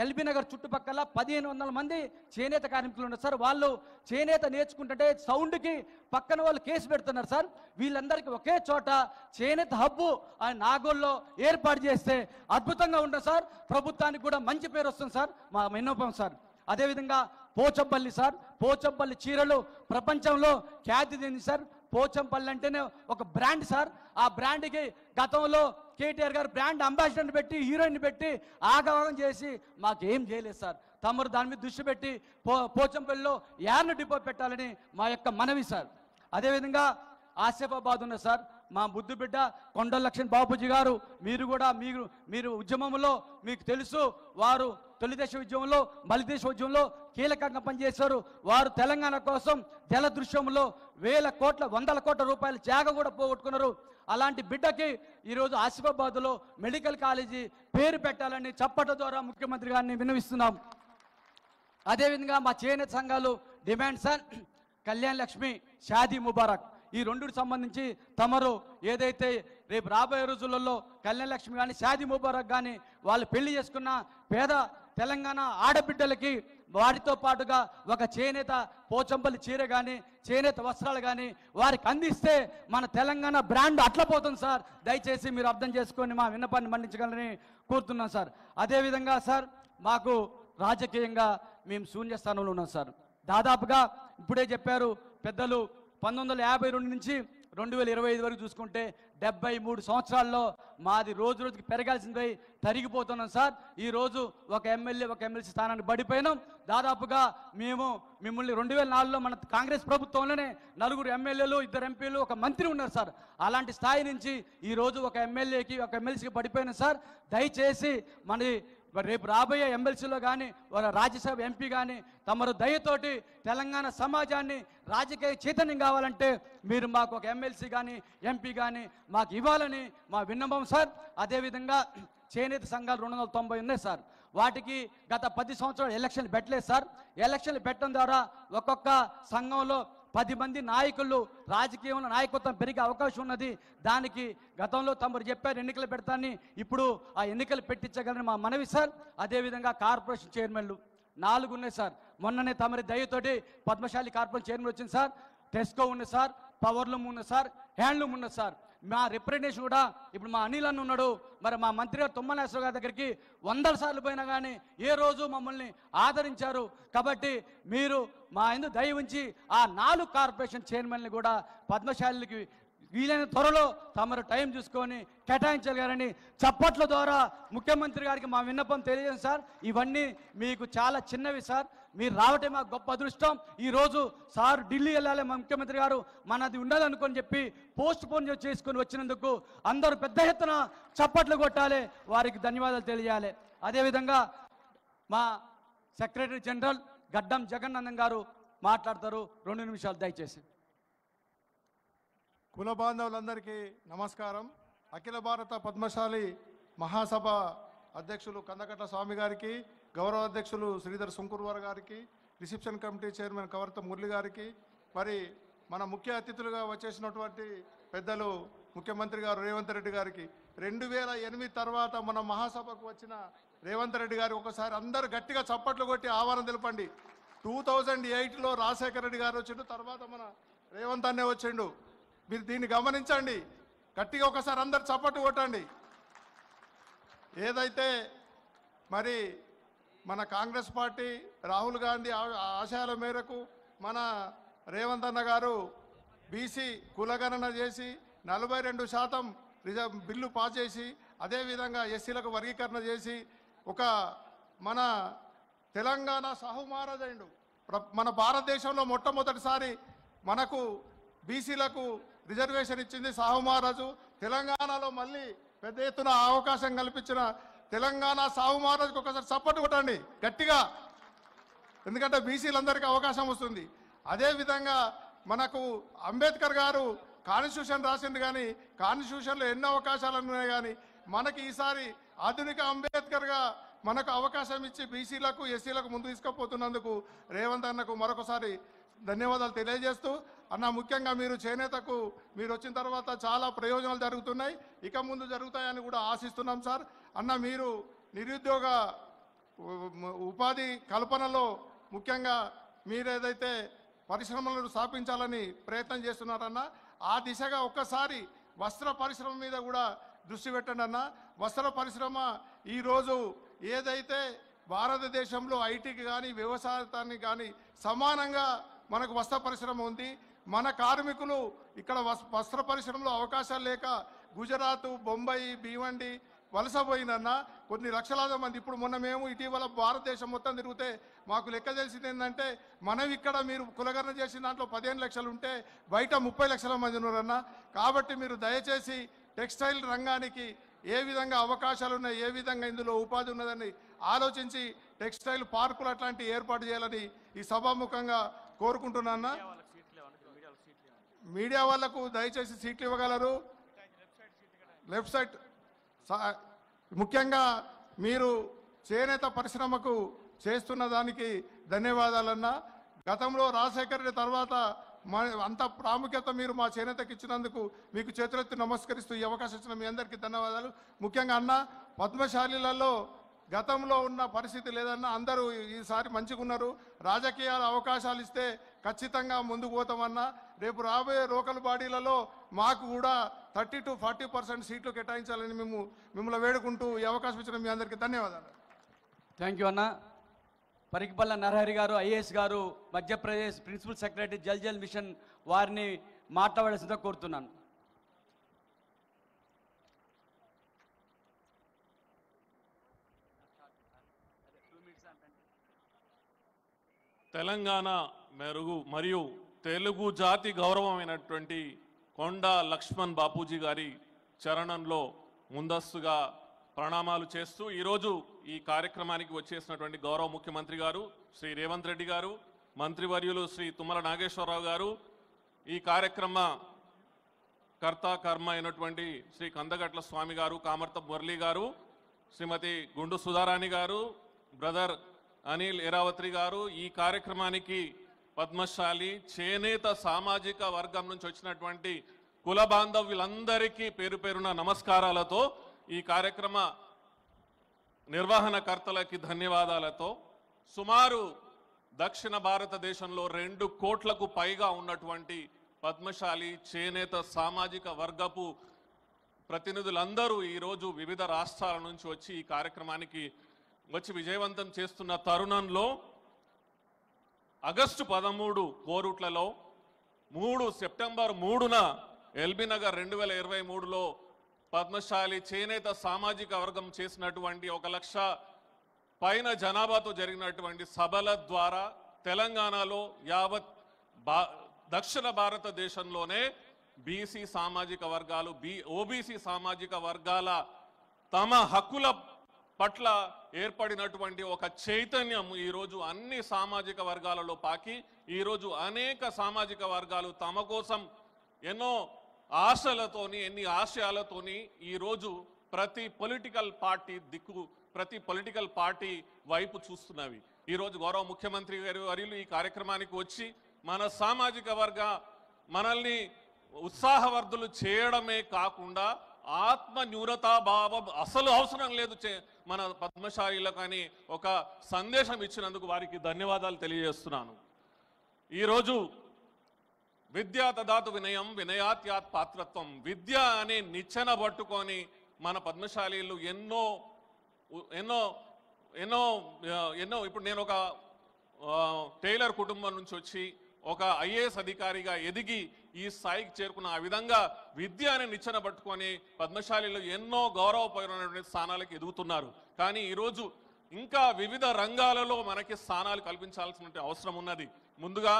ఎల్బీ నగర్ చుట్టుపక్కల 1500 మంది చేనేత కార్మికులు ఉన్నారు సార్. వాళ్ళు చేనేత నేర్చుకుంటుంటే సౌండ్కి పక్కన వాళ్ళు కేసు పెడుతున్నారు సార్. వీళ్ళందరికీ ఒకే చోట చేనేత హబ్బు అని నాగోల్లో ఏర్పాటు చేస్తే అద్భుతంగా ఉంటుంది సార్. ప్రభుత్వానికి కూడా మంచి పేరు వస్తుంది సార్, మా విన్నపం సార్. అదేవిధంగా పోచంపల్లి సార్, పోచంపల్లి చీరలు ప్రపంచంలో ఖ్యాతి చెంది సార్. పోచంపల్లి అంటేనే ఒక బ్రాండ్ సార్. ఆ బ్రాండ్కి గతంలో కేటీఆర్ గారు బ్రాండ్ అంబాసిడర్ని పెట్టి హీరోయిన్ పెట్టి ఆగవాగం చేసి మాకేం చేయలేదు సార్. తమరు దాని మీద దృష్టి పెట్టి పోచంపల్లిలో యార్న్ డిపో పెట్టాలని మా యొక్క మనవి సార్. అదేవిధంగా ఆసిఫాబాద్ ఉన్న సార్, మా బుద్ధు బిడ్డ కొండల లక్ష్మణ్ బాబుజీ గారు, మీరు ఉద్యమంలో మీకు తెలుసు, వారు తొలిదేశ ఉద్యమంలో మలిదేశ ఉద్యమంలో కీలకంగా పనిచేశారు. వారు తెలంగాణ కోసం జల దృశ్యంలో 100 కోట్ల రూపాయల త్యాగ కూడా పోగొట్టుకున్నారు. అలాంటి బిడ్డకి ఈరోజు ఆసిఫాబాద్లో మెడికల్ కాలేజీ పేరు పెట్టాలని చప్పట్ల ద్వారా ముఖ్యమంత్రి గారిని విన్నవిస్తున్నాం. అదేవిధంగా మా చేనేత సంఘాలు డిమాండ్ సార్, కళ్యాణ్ లక్ష్మి, షాదీ ముబారక్, ఈ రెండుకి సంబంధించి తమరు ఏదైతే రేపు రాబోయే రోజులలో కళ్యాణ లక్ష్మి కానీ షాదీ ముబారక్ కానీ వాళ్ళు పెళ్లి చేసుకున్న పేద తెలంగాణ ఆడబిడ్డలకి వారితో పాటుగా ఒక చేనేత పోచంపల్లి చీర కానీ చేనేత వస్త్రాలు కానీ వారికి అందిస్తే మన తెలంగాణ బ్రాండ్ అట్లపోతుంది సార్. దయచేసి మీరు అర్థం చేసుకొని మా విన్నపాన్ని మన్నించగలని కోరుతున్నాం సార్. అదేవిధంగా సార్, మాకు రాజకీయంగా మేము శూన్య స్థానంలో ఉన్నాం సార్. దాదాపుగా ఇప్పుడే చెప్పారు పెద్దలు, 1952 నుంచి 2025 వరకు చూసుకుంటే 73 సంవత్సరాల్లో మాది రోజు రోజుకి పెరగాల్సింది తరిగిపోతున్నాం సార్. ఈరోజు ఒక ఎమ్మెల్యే ఒక ఎమ్మెల్సీ స్థానానికి పడిపోయినాం. దాదాపుగా మేము మిమ్మల్ని 2004లో మన కాంగ్రెస్ ప్రభుత్వంలోనే 4 ఎమ్మెల్యేలు 2 ఎంపీలు ఒక మంత్రి ఉన్నారు సార్. అలాంటి స్థాయి నుంచి ఈరోజు ఒక ఎమ్మెల్యేకి ఒక ఎమ్మెల్సీకి పడిపోయినాం సార్. దయచేసి రేపు రాబోయే ఎమ్మెల్సీలో కానీ రాజ్యసభ ఎంపీ కానీ తమరు దయతోటి తెలంగాణ సమాజాన్ని రాజకీయ చైతన్యం కావాలంటే మీరు మాకు ఒక ఎమ్మెల్సీ కానీ ఎంపీ కానీ మాకు ఇవ్వాలని మా విన్నపం సార్. అదేవిధంగా చేనేత సంఘాలు 290 ఉన్నాయి సార్. వాటికి గత 10 సంవత్సరాలు ఎలక్షన్లు పెట్టలేదు సార్. ఎలక్షన్లు పెట్టడం ద్వారా ఒక్కొక్క సంఘంలో 10 మంది నాయకులు రాజకీయంలో నాయకత్వం పెరిగే అవకాశం ఉన్నది. దానికి గతంలో తమరు చెప్పారు ఎన్నికలు పెడతానని, ఇప్పుడు ఆ ఎన్నికలు పెట్టించగలని మా మనవి సార్. అదేవిధంగా కార్పొరేషన్ చైర్మన్లు 4 ఉన్నాయి సార్. మొన్ననే తమరి దయతోటి పద్మశాలి కార్పొరేషన్ చైర్మన్ వచ్చింది సార్. టెస్కో ఉంది సార్, పవర్లూమ్ ఉంది సార్, హ్యాండ్లూమ్ ఉన్నది సార్. మా రిప్రజెంటేషన్ కూడా ఇప్పుడు మా అనిల్ అన్న ఉన్నాడు. మరి మా మంత్రి గారు తుమ్మనేశ్వర గారి దగ్గరికి 100 సార్లు పోయినా కానీ ఏ రోజు మమ్మల్ని ఆదరించారు. కాబట్టి మీరు మా ఎందుకు దయ ఉంచి ఆ 4 కార్పొరేషన్ చైర్మన్ని కూడా పద్మశాలికి వీలైన త్వరలో తమరు టైం చూసుకొని కేటాయించగలరని చప్పట్ల ద్వారా ముఖ్యమంత్రి గారికి మా విన్నపం తెలియజేయండి సార్. ఇవన్నీ మీకు చాలా చిన్నవి సార్. మీరు రావటే మాకు గొప్ప అదృష్టం. ఈరోజు సార్ ఢిల్లీ వెళ్ళాలి, మా ముఖ్యమంత్రి గారు మనది ఉండాలనుకొని చెప్పి పోస్ట్ పోన్ చేసుకొని వచ్చినందుకు అందరూ పెద్ద ఎత్తున చప్పట్లు కొట్టాలి, వారికి ధన్యవాదాలు తెలియాలి. అదేవిధంగా మా సెక్రటరీ జనరల్ గడ్డం జగన్నాథం గారు మాట్లాడతారు. 2 నిమిషాలు దయచేసి. కుల బాంధవులందరికీ నమస్కారం. అఖిల భారత పద్మశాలి మహాసభ అధ్యక్షులు కందకట్ల స్వామి గారికి, గౌరవ అధ్యక్షులు శ్రీధర్ సుంకూర్వార్ గారికి, రిసెప్షన్ కమిటీ చైర్మన్ కవర్త మురళి గారికి, మరి మన ముఖ్య అతిథులుగా వచ్చేసినటువంటి పెద్దలు ముఖ్యమంత్రి గారు రేవంత్ రెడ్డి గారికి, 2008 తర్వాత మన మహాసభకు వచ్చిన రేవంత్ రెడ్డి గారికి ఒకసారి అందరూ గట్టిగా చప్పట్లు కొట్టి ఆహ్వానం తెలపండి. 2008లో రాజశేఖర రెడ్డి గారు వచ్చిండు, తర్వాత మన రేవంత్ అన్నే వచ్చిండు. మీరు దీన్ని గమనించండి, గట్టిగా ఒకసారి అందరు చప్పట్లు కొట్టండి. ఏదైతే మరి మన కాంగ్రెస్ పార్టీ రాహుల్ గాంధీ ఆశయాల మేరకు మన రేవంత్ అన్న గారు బీసీ కులగణన చేసి 42% బిల్లు పాస్ చేసి, అదేవిధంగా ఎస్సీలకు వర్గీకరణ చేసి ఒక మన తెలంగాణ సాహుమారాజైండు. మన భారతదేశంలో మొట్టమొదటిసారి మనకు బీసీలకు రిజర్వేషన్ ఇచ్చింది సాహుమహారాజు. తెలంగాణలో మళ్ళీ పెద్ద ఎత్తున అవకాశం కల్పించిన తెలంగాణ సాహుమహారాజుకు ఒకసారి సపోర్ట్ కొట్టండి గట్టిగా, ఎందుకంటే బీసీలందరికీ అవకాశం వస్తుంది. అదేవిధంగా మనకు అంబేద్కర్ గారు కాన్స్టిట్యూషన్ రాసింది, కానీ కాన్స్టిట్యూషన్లో ఎన్నో అవకాశాలు ఉన్నాయి, కానీ మనకి ఈసారి ఆధునిక అంబేద్కర్గా మనకు అవకాశం ఇచ్చి బీసీలకు ఎస్సీలకు ముందు తీసుకుపోతున్నందుకు రేవంత్ అన్నకు మరొకసారి ధన్యవాదాలు తెలియజేస్తూ అన్న ముఖ్యంగా మీరు చేనేతకు మీరు వచ్చిన తర్వాత చాలా ప్రయోజనాలు జరుగుతున్నాయి, ఇక ముందు జరుగుతాయని కూడా ఆశిస్తున్నాం సార్. అన్న మీరు నిరుద్యోగ ఉపాధి కల్పనలో ముఖ్యంగా మీరు ఏదైతే పరిశ్రమలను స్థాపించాలని ప్రయత్నం చేస్తున్నారన్న ఆ దిశగా ఒక్కసారి వస్త్ర పరిశ్రమ మీద కూడా దృష్టి పెట్టండి అన్న. వస్త్ర పరిశ్రమ ఈరోజు ఏదైతే భారతదేశంలో ఐటీకి కానీ వ్యవసాయానికి కానీ సమానంగా మనకు వస్త్ర పరిశ్రమ ఉంది. మన కార్మికులు ఇక్కడ వస్త్ర పరిశ్రమలో అవకాశాలు లేక గుజరాత్, బొంబాయి, భీవండి వలసపోయిందన్న కొన్ని లక్షలాది మంది. ఇప్పుడు మొన్న మేము ఇటీవల భారతదేశం మొత్తం తిరిగితే మాకు లెక్క తెలిసింది ఏంటంటే మనం ఇక్కడ మీరు కులగరణ చేసిన దాంట్లో 15 లక్షలు ఉంటే బయట 30 లక్షల మంది ఉన్నారన్న. కాబట్టి మీరు దయచేసి టెక్స్టైల్ రంగానికి ఏ విధంగా అవకాశాలు ఉన్నాయి, ఏ విధంగా ఇందులో ఉపాధి ఉన్నదని ఆలోచించి టెక్స్టైల్ పార్కులు అట్లాంటివి ఏర్పాటు చేయాలని ఈ సభాముఖంగా కోరుకుంటున్నా. మీడియా వాళ్లకు దయచేసి సీట్లు ఇవ్వగలరు. లెఫ్ట్ సైడ్ ముఖ్యంగా మీరు చేనేత పరిశ్రమకు చేస్తున్న దానికి ధన్యవాదాలన్నా. గతంలో రాజశేఖర రెడ్డి తర్వాత అంత ప్రాముఖ్యత మీరు మా చేనేతకి ఇచ్చినందుకు మీకు చేతులెత్తి నమస్కరిస్తూ ఈ అవకాశం ఇచ్చిన మీ అందరికీ ధన్యవాదాలు. ముఖ్యంగా అన్న పద్మశాలీలలో గతంలో ఉన్న పరిస్థితి లేదన్నా, అందరూ ఈసారి మంచిగా ఉన్నారు. రాజకీయాల అవకాశాలు ఇస్తే ఖచ్చితంగా ముందుకు పోతామన్నా. రేపు రాబోయే లోకల్ బాడీలలో మాకు కూడా 30 to 40% సీట్లు కేటాయించాలని మిమ్మల్ని వేడుకుంటూ ఈ అవకాశం ఇచ్చిన మీ అందరికీ ధన్యవాదాలు. థ్యాంక్ యూ అన్న. పరికిపల్ల నరహరి గారు ఐఏఎస్ గారు Madhya Pradesh principal secretary Jal Jal mission వారిని మాట్లాడాల్సిందిగా కోరుతున్నాను. తెలంగాణ మెరుగు మరియు తెలుగు జాతి గౌరవమైనటువంటి కొండా లక్ష్మణ్ బాపూజీ గారి చరణంలో ముందస్తుగా ప్రణామాలు చేస్తూ ఈరోజు ఈ కార్యక్రమానికి వచ్చేసినటువంటి గౌరవ ముఖ్యమంత్రి గారు శ్రీ రేవంత్ రెడ్డి గారు, మంత్రివర్యులు శ్రీ తుమ్మల నాగేశ్వరరావు గారు, ఈ కార్యక్రమ కర్మ అయినటువంటి శ్రీ కందగట్ల స్వామి గారు, కామర్త మురళి గారు, శ్రీమతి గుండు సుధారాణి గారు, బ్రదర్ అనిల్ ఎరావత్రి గారు, ఈ కార్యక్రమానికి పద్మశాలి చేనేత సామాజిక వర్గం నుంచి వచ్చినటువంటి కుల బాంధవ్యులందరికీ పేరు పేరున నమస్కారాలతో, ఈ కార్యక్రమ నిర్వహణకర్తలకి ధన్యవాదాలతో, సుమారు దక్షిణ భారతదేశంలో 2 కోట్లకు పైగా ఉన్నటువంటి పద్మశాలి చేనేత సామాజిక వర్గపు ప్రతినిధులందరూ ఈరోజు వివిధ రాష్ట్రాల నుంచి వచ్చి ఈ కార్యక్రమానికి వచ్చి విజయవంతం చేస్తున్న తరుణంలో ఆగస్టు 13 కోరుట్లలో, సెప్టెంబర్ 3న ఎల్బీ నగర్ 2023లో పద్మశాలి చేనేత సామాజిక వర్గం చేసినటువంటి 1 లక్ష పైన జనాభాతో జరిగినటువంటి సభల ద్వారా తెలంగాణలో యావత్ దక్షిణ భారతదేశంలోనే బీసీ సామాజిక వర్గాలు, ఓబీసీ సామాజిక వర్గాల తమ హక్కుల పట్ల ఏర్పడినటువంటి ఒక చైతన్యం ఈరోజు అన్ని సామాజిక వర్గాలలో పాకి ఈరోజు అనేక సామాజిక వర్గాలు తమ కోసం ఎన్నో ఆశలతోని, ఎన్ని ఆశయాలతోని ఈరోజు ప్రతి పొలిటికల్ పార్టీ వైపు చూస్తున్నవి. ఈరోజు గౌరవ ముఖ్యమంత్రి గారు వర్యులు ఈ కార్యక్రమానికి వచ్చి మన సామాజిక వర్గ మనల్ని ఉత్సాహవర్ధులు చేయడమే కాకుండా ఆత్మ న్యూనతాభావం అసలు అవసరం లేదు మన పద్మశాలీలకు అని ఒక సందేశం ఇచ్చినందుకు వారికి ధన్యవాదాలు తెలియజేస్తున్నాను. ఈరోజు విద్యా తదాతు వినయం వినయాత్యాత్ పాత్రత్వం, విద్య అనే నిచ్చెన పట్టుకొని మన పద్మశాలీలు ఎన్నో ఎన్నో ఎన్నో ఎన్నో ఇప్పుడు నేను ఒక టైలర్ కుటుంబం నుంచి వచ్చి ఒక ఐఏఎస్ అధికారిగా ఎదిగి ఈ స్థాయికి చేరుకున్న ఆ విధంగా విద్య అనే నిచ్చెన పట్టుకొని పద్మశాలీలు ఎన్నో గౌరవపరమైనటువంటి స్థానాలకు ఎదుగుతున్నారు. కానీ ఈరోజు ఇంకా వివిధ రంగాలలో మనకి స్థానాలు కల్పించాల్సిన అవసరం ఉన్నది. ముందుగా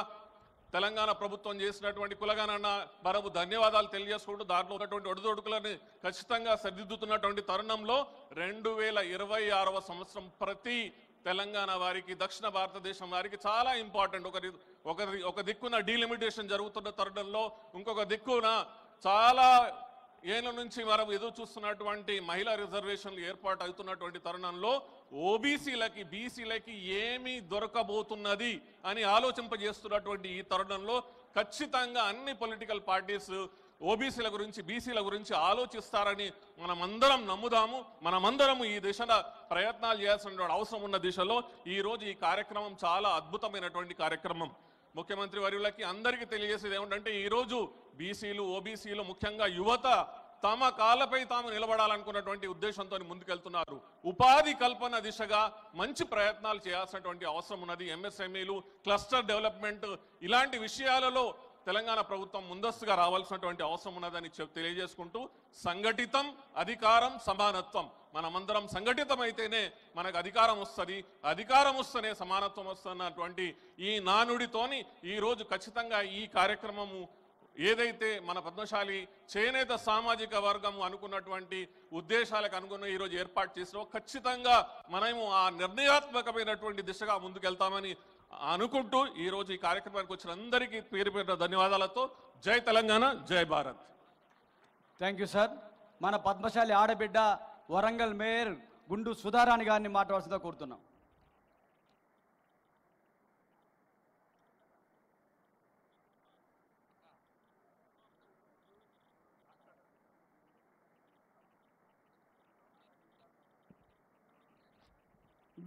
తెలంగాణ ప్రభుత్వం చేసినటువంటి కులగణన బరబు ధన్యవాదాలు తెలియజేసుకుంటూ దాంట్లో ఉన్నటువంటి ఒడిదొడుకులని ఖచ్చితంగా సరిదిద్దుతున్నటువంటి తరుణంలో 2026వ సంవత్సరం ప్రతి తెలంగాణ వారికి, దక్షిణ భారతదేశం వారికి చాలా ఇంపార్టెంట్. ఒక దిక్కున డీలిమిటేషన్ జరుగుతున్న తరుణంలో ఇంకొక దిక్కున చాలా ఏళ్ళ నుంచి మనం ఎదురు చూస్తున్నటువంటి మహిళా రిజర్వేషన్లు ఏర్పాటు అవుతున్నటువంటి తరుణంలో ఓబీసీలకి బీసీలకి ఏమి దొరకబోతున్నది అని ఆలోచింపజేస్తున్నటువంటి ఈ తరుణంలో ఖచ్చితంగా అన్ని పొలిటికల్ పార్టీస్ ఓబీసీల గురించి బీసీల గురించి ఆలోచిస్తారని మనమందరం నమ్ముదాము. మనమందరం ఈ దిశలో ప్రయత్నాలు చేయాల్సిన అవసరం ఉన్న దిశలో ఈరోజు ఈ కార్యక్రమం చాలా అద్భుతమైనటువంటి కార్యక్రమం. ముఖ్యమంత్రి వర్యులకి అందరికీ తెలియజేసేది ఏమిటంటే ఈరోజు బీసీలు ఓబీసీలు ముఖ్యంగా యువత తమ కాళ్ళపై తాము నిలబడాలనుకున్నటువంటి ఉద్దేశంతో ముందుకెళ్తున్నారు. ఉపాధి కల్పన దిశగా మంచి ప్రయత్నాలు చేయాల్సినటువంటి అవసరం ఉన్నది. ఎంఎస్ఎంఈలు, క్లస్టర్ డెవలప్మెంట్ ఇలాంటి విషయాలలో తెలంగాణ ప్రభుత్వం ముందస్తుగా రావాల్సినటువంటి అవసరం ఉన్నదని తెలియజేసుకుంటూ సంఘటితం, అధికారం, సమానత్వం, మనమందరం సంఘటితమైతేనే మనకు అధికారం వస్తుంది, అధికారం వస్తేనే సమానత్వం వస్తున్నటువంటి ఈ నానుడితోని ఈరోజు ఖచ్చితంగా ఈ కార్యక్రమము ఏదైతే మన పద్మశాలి చేనేత సామాజిక వర్గము అనుకున్నటువంటి ఉద్దేశాలకు అనుగుణ ఈరోజు ఏర్పాటు చేసినా ఖచ్చితంగా మనము ఆ నిర్ణయాత్మకమైనటువంటి దిశగా ముందుకెళ్తామని అనుకుంటూ ఈరోజు ఈ కార్యక్రమానికి వచ్చిన అందరికీ పేరు పేరున ధన్యవాదాలతో జై తెలంగాణ, జై భారత్. Thank you sir. మన పద్మశాలి ఆడబిడ్డ వరంగల్ మేయర్ గుండు సుధారాణి గారిని మాట్లాడాల్సిందిగా కోరుతున్నాం.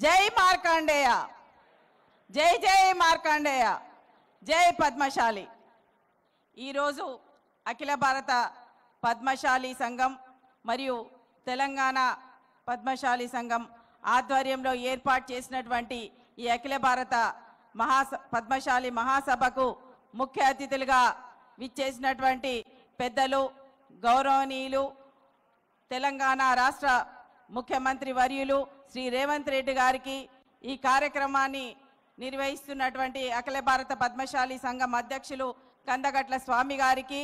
జై మార్కండేయ, జై జై మార్కండేయ, జై పద్మశాలి. ఈరోజు అఖిల భారత పద్మశాలి సంఘం మరియు తెలంగాణ పద్మశాలి సంఘం ఆధ్వర్యంలో ఏర్పాటు చేసినటువంటి ఈ అఖిల భారత పద్మశాలి మహాసభకు ముఖ్య అతిథులుగా విచ్చేసినటువంటి పెద్దలు, గౌరవనీయులు, తెలంగాణ రాష్ట్ర ముఖ్యమంత్రి వర్యులు శ్రీ రేవంత్ రెడ్డి గారికి, ఈ కార్యక్రమాన్ని నిర్వహిస్తున్నటువంటి అఖిల భారత పద్మశాలి సంఘం అధ్యక్షులు కందగట్ల స్వామి గారికి,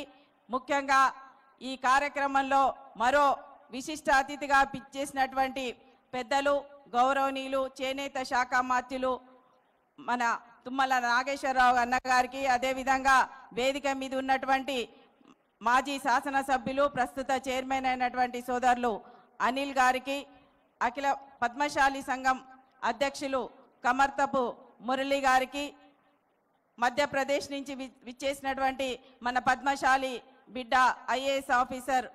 ముఖ్యంగా ఈ కార్యక్రమంలో మరో విశిష్ట అతిథిగా పిచ్చేసినటువంటి పెద్దలు, గౌరవనీయులు, చేనేత శాఖ మాత్యులు మన తుమ్మల నాగేశ్వరరావు అన్నగారికి, అదేవిధంగా వేదిక మీద ఉన్నటువంటి మాజీ శాసనసభ్యులు, ప్రస్తుత చైర్మన్ అయినటువంటి సోదరులు అనిల్ గారికి, అఖిల పద్మశాలి సంఘం అధ్యక్షులు కమర్తపు మురళి గారికి, మధ్యప్రదేశ్ నుంచి విచ్చేసినటువంటి మన పద్మశాలి బిడ్డ ఐఏఎస్ ఆఫీసర్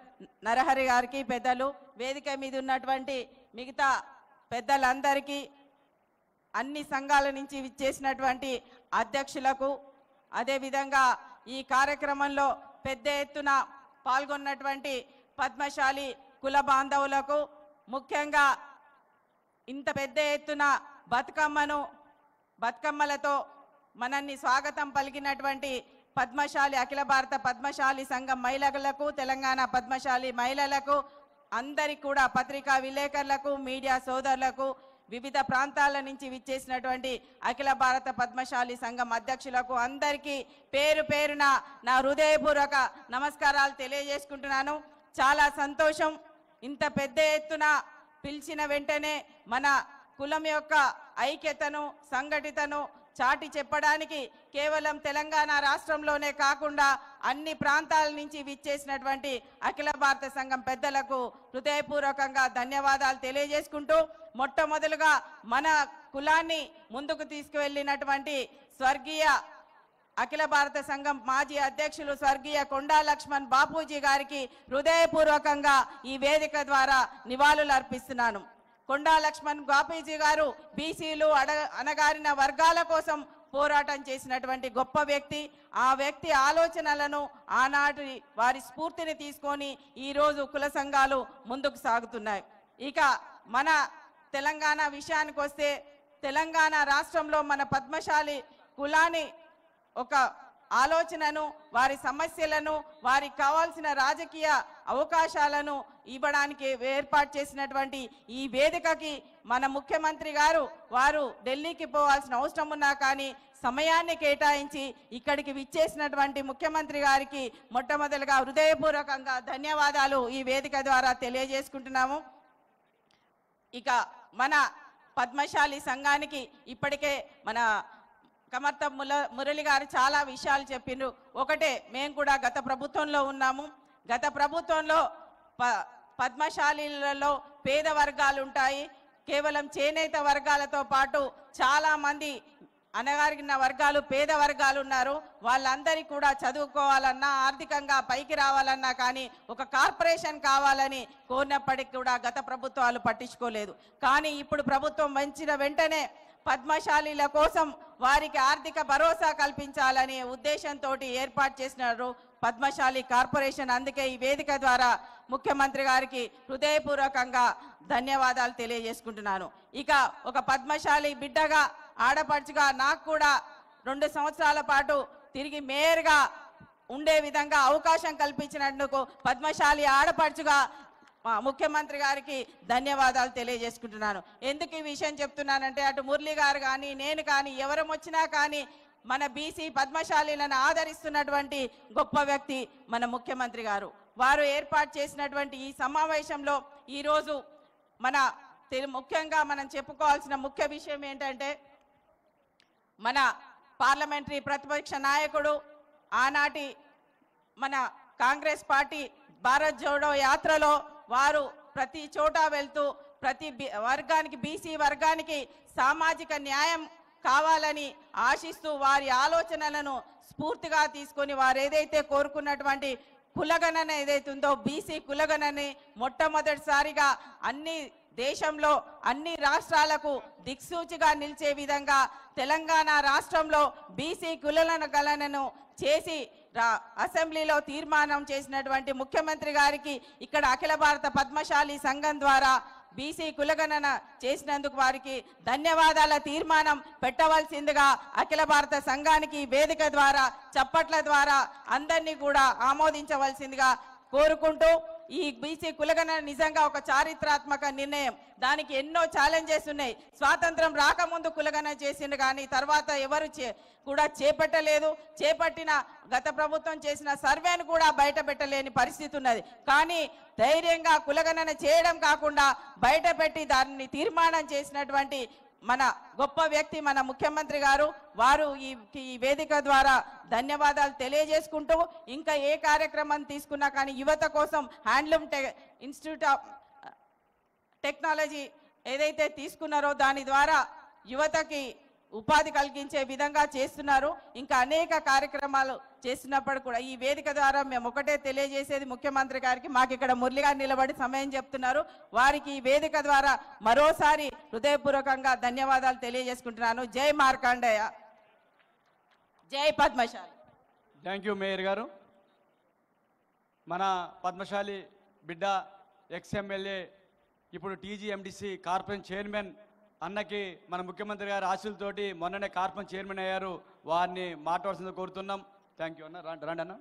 నరహరి గారికి, పెద్దలు, వేదిక మీద ఉన్నటువంటి మిగతా పెద్దలందరికీ, అన్ని సంఘాల నుంచి విచ్చేసినటువంటి అధ్యక్షులకు, అదేవిధంగా ఈ కార్యక్రమంలో పెద్ద ఎత్తున పాల్గొన్నటువంటి పద్మశాలి కుల బాంధవులకు, ముఖ్యంగా ఇంత పెద్ద ఎత్తున బతుకమ్మలతో మనల్ని స్వాగతం పలికినటువంటి పద్మశాలి అఖిల భారత పద్మశాలి సంఘం మహిళలకు, తెలంగాణ పద్మశాలి మహిళలకు, అందరికీ కూడా పత్రికా విలేకరులకు, మీడియా సోదరులకు, వివిధ ప్రాంతాల నుంచి విచ్చేసినటువంటి అఖిల భారత పద్మశాలి సంఘం అధ్యక్షులకు అందరికీ పేరు పేరున నా హృదయపూర్వక నమస్కారాలు తెలియజేసుకుంటున్నాను. చాలా సంతోషం. ఇంత పెద్ద ఎత్తున పిలిచిన వెంటనే మన కులం యొక్క ఐక్యతను, సంఘటితను చాటి చెప్పడానికి కేవలం తెలంగాణ రాష్ట్రంలోనే కాకుండా అన్ని ప్రాంతాల నుంచి విచ్చేసినటువంటి అఖిల భారత సంఘం పెద్దలకు హృదయపూర్వకంగా ధన్యవాదాలు తెలియజేసుకుంటూ, మొట్టమొదలుగా మన కులాన్ని ముందుకు తీసుకువెళ్ళినటువంటి స్వర్గీయ అఖిల భారత సంఘం మాజీ అధ్యక్షులు స్వర్గీయ కొండా లక్ష్మణ్ బాపూజీ గారికి హృదయపూర్వకంగా ఈ వేదిక ద్వారా నివాళులు అర్పిస్తున్నాను. కొండా లక్ష్మణ్ బాపూజీ గారు బీసీలు, అణగారిన వర్గాల కోసం పోరాటం చేసినటువంటి గొప్ప వ్యక్తి. ఆ వ్యక్తి ఆలోచనలను, ఆనాటి వారి స్ఫూర్తిని తీసుకొని ఈరోజు కుల సంఘాలు ముందుకు సాగుతున్నాయి. ఇక మన తెలంగాణ విషయానికి వస్తే, తెలంగాణ రాష్ట్రంలో మన పద్మశాలి కులాన్ని ఒక ఆలోచనను, వారి సమస్యలను, వారికి కావాల్సిన రాజకీయ అవకాశాలను ఇవ్వడానికి ఏర్పాటు చేసినటువంటి ఈ వేదికకి మన ముఖ్యమంత్రి గారు వారు ఢిల్లీకి పోవాల్సిన అవసరం ఉన్నా కానీ సమయాన్ని కేటాయించి ఇక్కడికి విచ్చేసినటువంటి ముఖ్యమంత్రి గారికి మొట్టమొదటిగా హృదయపూర్వకంగా ధన్యవాదాలు ఈ వేదిక ద్వారా తెలియజేసుకుంటున్నాము. ఇక మన పద్మశాలి సంఘానికి ఇప్పటికే మన కమర్త మురళి గారు చాలా విషయాలు చెప్పిండ్రు. ఒకటే, మేము కూడా గత ప్రభుత్వంలో ఉన్నాము. గత ప్రభుత్వంలో పద్మశాలీలలో పేద వర్గాలు ఉంటాయి. కేవలం చేనేత వర్గాలతో పాటు చాలా మంది అణగారిన వర్గాలు, పేద వర్గాలు ఉన్నారు. వాళ్ళందరికీ కూడా చదువుకోవాలన్నా, ఆర్థికంగా పైకి రావాలన్నా కానీ ఒక కార్పొరేషన్ కావాలని కోరినప్పటికీ కూడా గత ప్రభుత్వాలు పట్టించుకోలేదు. కానీ ఇప్పుడు ప్రభుత్వం వచ్చిన వెంటనే పద్మశాలీల కోసం వారికి ఆర్థిక భరోసా కల్పించాలనే ఉద్దేశంతో ఏర్పాటు చేసినారు పద్మశాలి కార్పొరేషన్. అందుకే ఈ వేదిక ద్వారా ముఖ్యమంత్రి గారికి హృదయపూర్వకంగా ధన్యవాదాలు తెలియజేసుకుంటున్నాను. ఇక ఒక పద్మశాలి బిడ్డగా, ఆడపడుచుగా నాకు కూడా 2 సంవత్సరాల పాటు తిరిగి మేయర్గా ఉండే విధంగా అవకాశం కల్పించినందుకు పద్మశాలి ఆడపడుచుగా ముఖ్యమంత్రి గారికి ధన్యవాదాలు తెలియజేసుకుంటున్నాను. ఎందుకు ఈ విషయం చెప్తున్నానంటే అటు మురళి గారు కానీ నేను కానీ ఎవరం వచ్చినా కానీ మన బీసీ పద్మశాలీలను ఆదరిస్తున్నటువంటి గొప్ప వ్యక్తి మన ముఖ్యమంత్రి గారు. వారు ఏర్పాటు చేసినటువంటి ఈ సమావేశంలో ఈరోజు ముఖ్యంగా మనం చెప్పుకోవాల్సిన ముఖ్య విషయం ఏంటంటే మన పార్లమెంటరీ ప్రతిపక్ష నాయకుడు, ఆనాటి మన కాంగ్రెస్ పార్టీ భారత్ జోడో యాత్రలో వారు ప్రతి చోట వెళ్తూ ప్రతి వర్గానికి, బీసీ వర్గానికి సామాజిక న్యాయం కావాలని ఆశిస్తూ వారి ఆలోచనలను స్ఫూర్తిగా తీసుకొని వారు ఏదైతే కోరుకున్నటువంటి కులగణన ఏదైతే ఉందో బీసీ కులగణని మొట్టమొదటిసారిగా దేశంలో అన్ని రాష్ట్రాలకు దిక్సూచిగా నిలిచే విధంగా తెలంగాణ రాష్ట్రంలో బీసీ కులగణనను చేసి అసెంబ్లీలో తీర్మానం చేసినటువంటి ముఖ్యమంత్రి గారికి ఇక్కడ అఖిల భారత పద్మశాలి సంఘం ద్వారా బీసీ కులగణన చేసినందుకు వారికి ధన్యవాదాల తీర్మానం పెట్టవలసిందిగా అఖిల భారత సంఘానికి వేదిక ద్వారా చప్పట్ల ద్వారా అందరినీ కూడా ఆమోదించవలసిందిగా కోరుకుంటూ, ఈ బీసీ కులగణన నిజంగా ఒక చారిత్రాత్మక నిర్ణయం. దానికి ఎన్నో ఛాలెంజెస్ ఉన్నాయి. స్వాతంత్రం రాకముందు కులగణన చేసిండు కానీ తర్వాత ఎవరు కూడా చేపట్టలేదు. చేపట్టిన గత ప్రభుత్వం చేసిన సర్వేను కూడా బయట పెట్టలేని పరిస్థితి ఉన్నది. కానీ ధైర్యంగా కులగణన చేయడం కాకుండా బయట పెట్టి దాన్ని తీర్మానం చేసినటువంటి మన గొప్ప వ్యక్తి మన ముఖ్యమంత్రి గారు. వారు ఈ వేదిక ద్వారా ధన్యవాదాలు తెలియజేసుకుంటూ, ఇంకా ఏ కార్యక్రమం తీసుకున్నా కానీ యువత కోసం హ్యాండ్లూమ్ ఇన్స్టిట్యూట్ ఆఫ్ టెక్నాలజీ ఏదైతే తీసుకున్నారో దాని ద్వారా యువతకి ఉపాధి కలిగించే విధంగా చేస్తున్నారు. ఇంకా అనేక కార్యక్రమాలు చేస్తున్నప్పుడు కూడా ఈ వేదిక ద్వారా మేము ఒకటే తెలియజేసేది ముఖ్యమంత్రి గారికి, మాకు ఇక్కడ మురళి గారు నిలబడి సమయం చెప్తున్నారు, వారికి ఈ వేదిక ద్వారా మరోసారి హృదయపూర్వకంగా ధన్యవాదాలు తెలియజేసుకుంటున్నాను. జై మార్కండేయ, జై పద్మశాలి. థ్యాంక్ యూ మేయర్ గారు. మన పద్మశాలి బిడ్డ ఎక్స్ఎమ్మెల్యే ఇప్పుడు టీజీఎండిసి కార్పొరేషన్ చైర్మన్ అన్నకి మన ముఖ్యమంత్రి గారి ఆశీస్సులతోటి మొన్ననే కార్పొరేషన్ చైర్మన్ అయ్యారు. వారిని మాట్లాడాల్సింది కోరుతున్నాం. థ్యాంక్ యూ అన్న. రండి అన్న.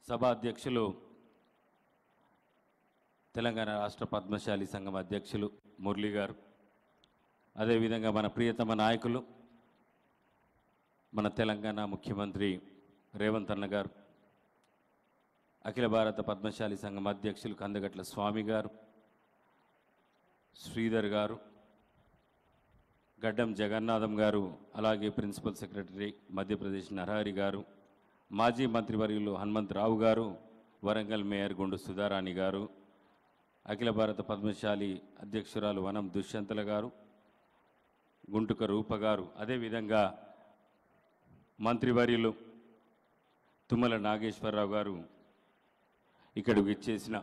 సభా అధ్యక్షులు, తెలంగాణ రాష్ట్ర పద్మశాలి సంఘం అధ్యక్షులు మురళి గారు, అదేవిధంగా మన ప్రియతమ నాయకులు మన తెలంగాణ ముఖ్యమంత్రి రేవంత్ అన్న గారు, అఖిల భారత పద్మశాలి సంఘం అధ్యక్షులు కందగట్ల స్వామి గారు, శ్రీధర్ గారు, గడ్డం జగన్నాథం గారు, అలాగే ప్రిన్సిపల్ సెక్రటరీ మధ్యప్రదేశ్ నరహరి గారు, మాజీ మంత్రివర్యులు హనుమంతరావు గారు, వరంగల్ మేయర్ గుండు సుధారాణి గారు, అఖిల భారత పద్మశాలి అధ్యక్షురాలు వనం దుష్యంతల గారు, గుంటుక రూప గారు, అదేవిధంగా మంత్రివర్యులు తుమ్మల నాగేశ్వరరావు గారు, ఇక్కడికి ఇచ్చేసిన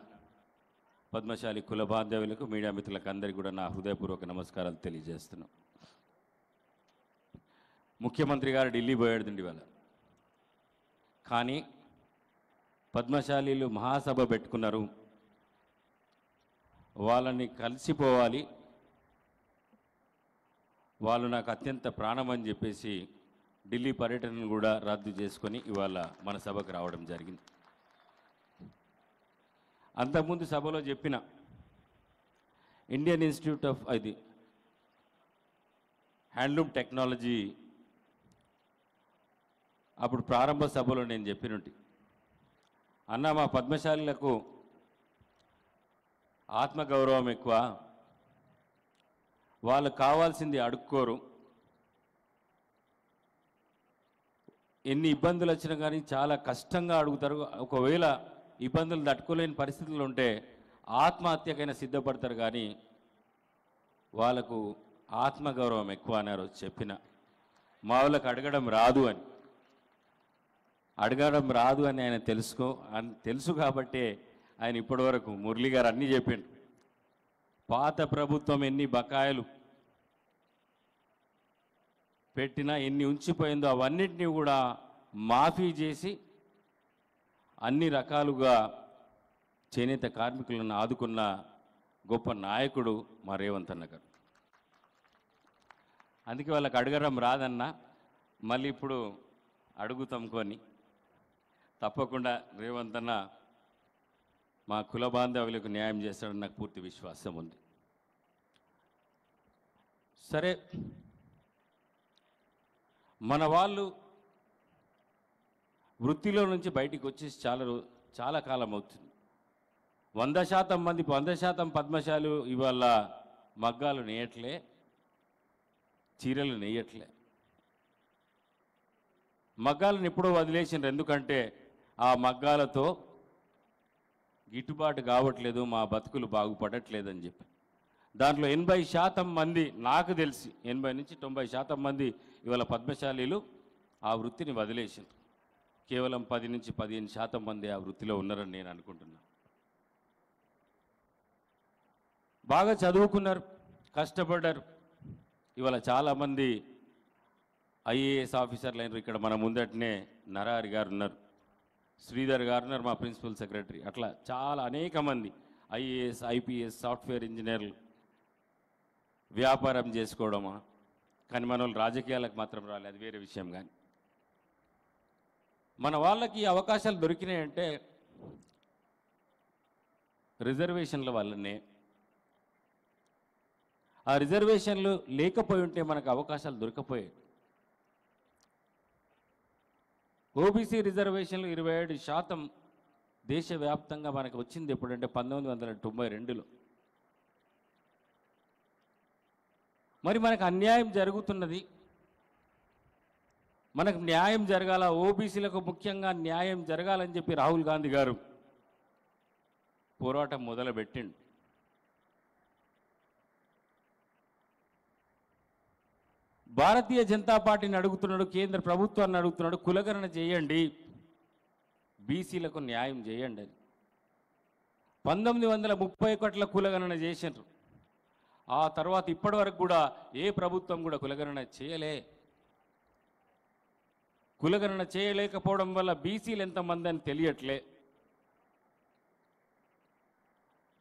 పద్మశాలి కుల బాంధవులకు, మీడియా మిత్రులకు అందరికీ కూడా నా హృదయపూర్వక నమస్కారాలు తెలియజేస్తున్నాం. ముఖ్యమంత్రి గారు ఢిల్లీ పోయాడుండి వాళ్ళ, కానీ పద్మశాలీలు మహాసభ పెట్టుకున్నారు. వాళ్ళని కలిసిపోవాలి, వాళ్ళు నాకు అత్యంత ప్రాణం అని చెప్పేసి ఢిల్లీ పర్యటనను కూడా రద్దు చేసుకొని ఇవాళ మన సభకు రావడం జరిగింది. అంతకుముందు సభలో చెప్పిన Indian institute of handloom technology అప్పుడు ప్రారంభ సభలో నేను చెప్పినట్టు, అన్న మా పద్మశాలీలకు ఆత్మగౌరవం ఎక్కువ, వాళ్ళు కావాల్సింది అడుక్కోరు, ఎన్ని ఇబ్బందులు వచ్చినా కానీ చాలా కష్టంగా అడుగుతారు. ఒకవేళ ఇబ్బందులు తట్టుకోలేని పరిస్థితులు ఉంటే ఆత్మహత్యకైనా సిద్ధపడతారు. కానీ వాళ్ళకు ఆత్మగౌరవం ఎక్కువ అన్నారు. చెప్పిన మా వాళ్ళకి అడగడం రాదు అని ఆయన తెలుసు కాబట్టే ఆయన ఇప్పటివరకు మురళి గారు అన్నీ చెప్పిండు. పాత ప్రభుత్వం ఎన్ని బకాయిలు పెట్టినా ఎన్ని ఉంచిపోయిందో అవన్నిటినీ కూడా మాఫీ చేసి అన్ని రకాలుగా చేనేత కార్మికులను ఆదుకున్న గొప్ప నాయకుడు మా రేవంత్ అన్న గారు. అందుకే వాళ్ళకి అడగడం రాదన్నా, మళ్ళీ ఇప్పుడు అడుగుతాం కొని. తప్పకుండా రేవంత్ అన్న మా కుల బాంధవులకు న్యాయం చేస్తాడని నాకు పూర్తి విశ్వాసం ఉంది. సరే, మన వాళ్ళు వృత్తిలో నుంచి బయటికి వచ్చేసి చాలా కాలం అవుతుంది. 100% మంది 100% పద్మశాలు ఇవాళ మగ్గాలు నేయట్లే, చీరలు నేయట్లే. మగ్గాలను ఎప్పుడో వదిలేసిండ్రు. ఎందుకంటే ఆ మగ్గాలతో గిట్టుబాటు కావట్లేదు, మా బతుకులు బాగుపడట్లేదని చెప్పి. దాంట్లో 80% మంది, నాకు తెలిసి 80 నుంచి 90% మంది ఇవాళ పద్మశాలీలు ఆ వృత్తిని వదిలేసిండ్రు. కేవలం 10 నుంచి 15% మంది ఆ వృత్తిలో ఉన్నారని నేను అనుకుంటున్నాను. బాగా చదువుకున్నారు, కష్టపడ్డారు. ఇవాళ చాలామంది ఐఏఎస్ ఆఫీసర్లు అయినారు. ఇక్కడ మన ముందటనే నరహరి గారు ఉన్నారు, శ్రీధర్ గారు ఉన్నారు, మా ప్రిన్సిపల్ సెక్రటరీ. అట్లా చాలా అనేక మంది ఐఏఎస్, ఐపీఎస్, సాఫ్ట్వేర్ ఇంజనీర్లు వ్యాపారం చేసుకోవడమా. కానీ మన వాళ్ళు రాజకీయాలకు మాత్రం రాలేదు, అది వేరే విషయం. కానీ మన వాళ్ళకి అవకాశాలు దొరికినాయంటే రిజర్వేషన్ల వల్లనే. ఆ రిజర్వేషన్లు లేకపోయి ఉంటే మనకు అవకాశాలు దొరకపోయాయి. ఓబీసీ రిజర్వేషన్లు 27% దేశవ్యాప్తంగా మనకు వచ్చింది ఎప్పుడంటే 1992లో. మరి మనకు అన్యాయం జరుగుతున్నది, మనకు న్యాయం జరగాల, ఓబీసీలకు ముఖ్యంగా న్యాయం జరగాలని చెప్పి రాహుల్ గాంధీ గారు పోరాటం మొదలుపెట్టిండు. భారతీయ జనతా పార్టీని అడుగుతున్నాడు, కేంద్ర ప్రభుత్వాన్ని అడుగుతున్నాడు, కులగణన చేయండి, బీసీలకు న్యాయం చేయండి అని. 1931 కులగణన చేసినారు. ఆ తర్వాత ఇప్పటి వరకు కూడా ఏ ప్రభుత్వం కూడా కులగణన చేయలే. కులగణన చేయలేకపోవడం వల్ల బీసీలు ఎంతమంది అని తెలియట్లే.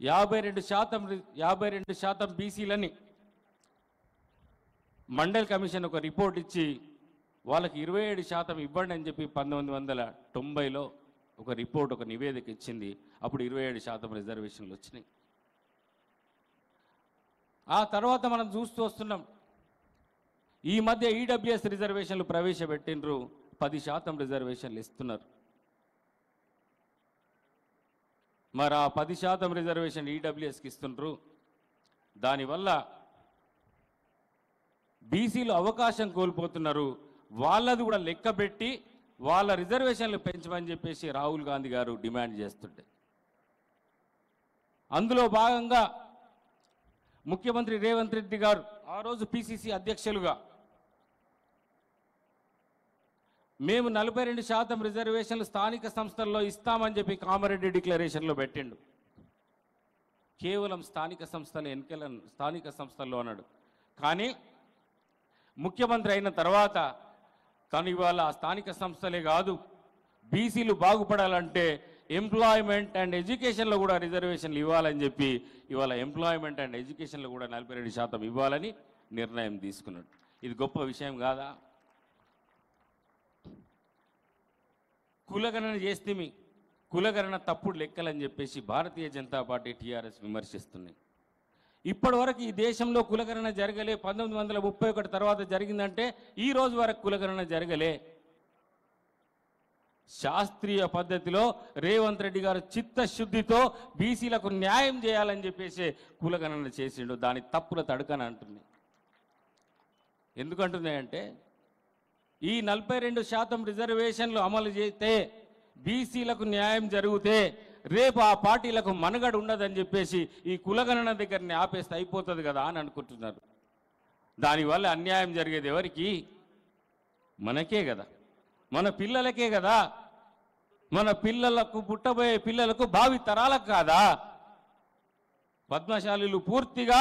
52% బీసీలని మండల్ కమిషన్ ఒక రిపోర్ట్ ఇచ్చి వాళ్ళకి 27% ఇవ్వండి అని చెప్పి 1990లో ఒక రిపోర్ట్, ఒక నివేదిక ఇచ్చింది. అప్పుడు 27% రిజర్వేషన్లు వచ్చినాయి. ఆ తర్వాత మనం చూస్తూ వస్తున్నాం, ఈ మధ్య ఈడబ్ల్యూఎస్ రిజర్వేషన్లు ప్రవేశపెట్టినరు, 10% రిజర్వేషన్లు ఇస్తున్నారు. మరి ఆ 10% రిజర్వేషన్ ఈడబ్ల్యూఎస్కి ఇస్తున్నారు. దానివల్ల బీసీలు అవకాశం కోల్పోతున్నారు. వాళ్ళది కూడా లెక్కబెట్టి వాళ్ళ రిజర్వేషన్లు పెంచమని చెప్పేసి రాహుల్ గాంధీ గారు డిమాండ్ చేస్తుంటే, అందులో భాగంగా ముఖ్యమంత్రి రేవంత్ రెడ్డి గారు ఆ రోజు పిసిసి అధ్యక్షులుగా మేము 42% రిజర్వేషన్లు స్థానిక సంస్థల్లో ఇస్తామని చెప్పి కామారెడ్డి డిక్లరేషన్లో పెట్టిండు. కేవలం స్థానిక సంస్థల్లో అన్నాడు. కానీ ముఖ్యమంత్రి అయిన తర్వాత తను ఇవాళ స్థానిక సంస్థలే కాదు, బీసీలు బాగుపడాలంటే ఎంప్లాయ్మెంట్ అండ్ ఎడ్యుకేషన్లో కూడా రిజర్వేషన్లు ఇవ్వాలని చెప్పి ఇవాళ ఎంప్లాయ్మెంట్ అండ్ ఎడ్యుకేషన్లో కూడా 42% ఇవ్వాలని నిర్ణయం తీసుకున్నాడు. ఇది గొప్ప విషయం కాదా? కులగణన చేస్తే కులగణన తప్పుడు లెక్కలని చెప్పేసి భారతీయ జనతా పార్టీ టీఆర్ఎస్ విమర్శిస్తున్నాయి. ఇప్పటి వరకు ఈ దేశంలో కులగణన జరగలే. 1931 తర్వాత జరిగిందంటే ఈ రోజు వరకు కులగణన జరగలే. శాస్త్రీయ పద్ధతిలో రేవంత్ రెడ్డి గారు చిత్తశుద్ధితో బీసీలకు న్యాయం చేయాలని చెప్పేసి కులగణన చేసిండు. దాని తప్పుల తడకని అంటుంది. ఎందుకంటున్నాయంటే ఈ 42% రిజర్వేషన్లు అమలు చేస్తే బీసీలకు న్యాయం జరిగితే రేపు ఆ పార్టీలకు మనుగడ ఉండదని చెప్పేసి ఈ కులగణన దగ్గరని ఆపేస్తే అయిపోతుంది కదా అని అనుకుంటున్నారు. దానివల్ల అన్యాయం జరిగేది ఎవరికి? మనకే కదా, మన పిల్లలకే కదా, మన పిల్లలకు పుట్టబోయే పిల్లలకు భావి తరాలకు కాదా? పద్మశాలీలు పూర్తిగా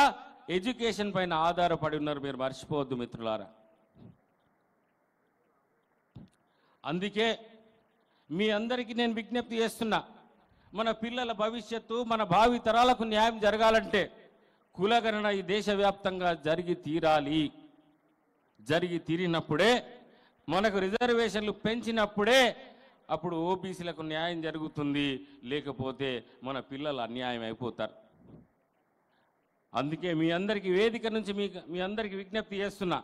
ఎడ్యుకేషన్ పైన ఆధారపడి ఉన్నారు, మీరు మర్చిపోవద్దు మిత్రులారా. అందుకే మీ అందరికీ నేను విజ్ఞప్తి చేస్తున్నా, మన పిల్లల భవిష్యత్తు, మన భావి తరాలకు న్యాయం జరగాలంటే కులగణన ఈ దేశవ్యాప్తంగా జరిగి తీరాలి. జరిగి తీరినప్పుడే, మనకు రిజర్వేషన్లు పెంచినప్పుడే అప్పుడు ఓబీసీలకు న్యాయం జరుగుతుంది, లేకపోతే మన పిల్లలు అన్యాయం అయిపోతారు. అందుకే మీ అందరికీ వేదిక నుంచి మీ అందరికీ విజ్ఞప్తి చేస్తున్నా,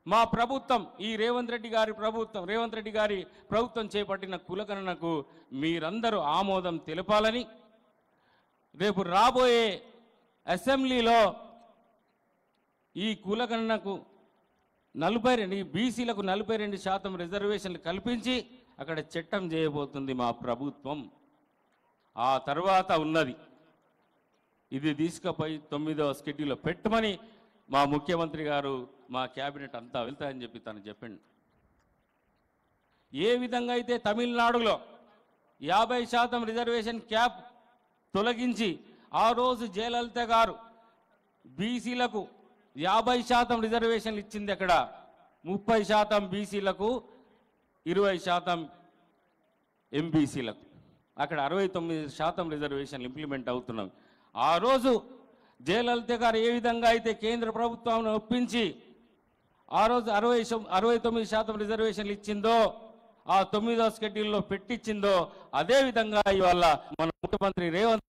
మా ప్రభుత్వం, ఈ రేవంత్ రెడ్డి గారి ప్రభుత్వం చేపట్టిన కులగణనకు మీరందరూ ఆమోదం తెలపాలని, రేపు రాబోయే అసెంబ్లీలో ఈ కులగణనకు 42 బీసీలకు 42% రిజర్వేషన్లు కల్పించి అక్కడ చట్టం చేయబోతుంది మా ప్రభుత్వం. ఆ తర్వాత ఉన్నది ఇది తీసుకుపోయి 9వ షెడ్యూల్లో పెట్టమని మా ముఖ్యమంత్రి గారు, మా క్యాబినెట్ అంతా వెళ్తాయని చెప్పి తను చెప్పిండు. ఏ విధంగా అయితే తమిళనాడులో 50% రిజర్వేషన్ క్యాప్ తొలగించి ఆ రోజు జయలలిత గారు బీసీలకు 50% రిజర్వేషన్లు ఇచ్చింది, అక్కడ 30% బీసీలకు, 20% ఎంబీసీలకు, అక్కడ 69% రిజర్వేషన్లు ఇంప్లిమెంట్ అవుతున్నాయి. ఆ రోజు జయలలిత గారు ఏ విధంగా అయితే కేంద్ర ప్రభుత్వాన్ని ఒప్పించి ఆ రోజు 69% రిజర్వేషన్లు ఇచ్చిందో, ఆ 9వ షెడ్యూల్లో పెట్టించిందో, అదేవిధంగా ఇవాళ మన ముఖ్యమంత్రి రేవంత్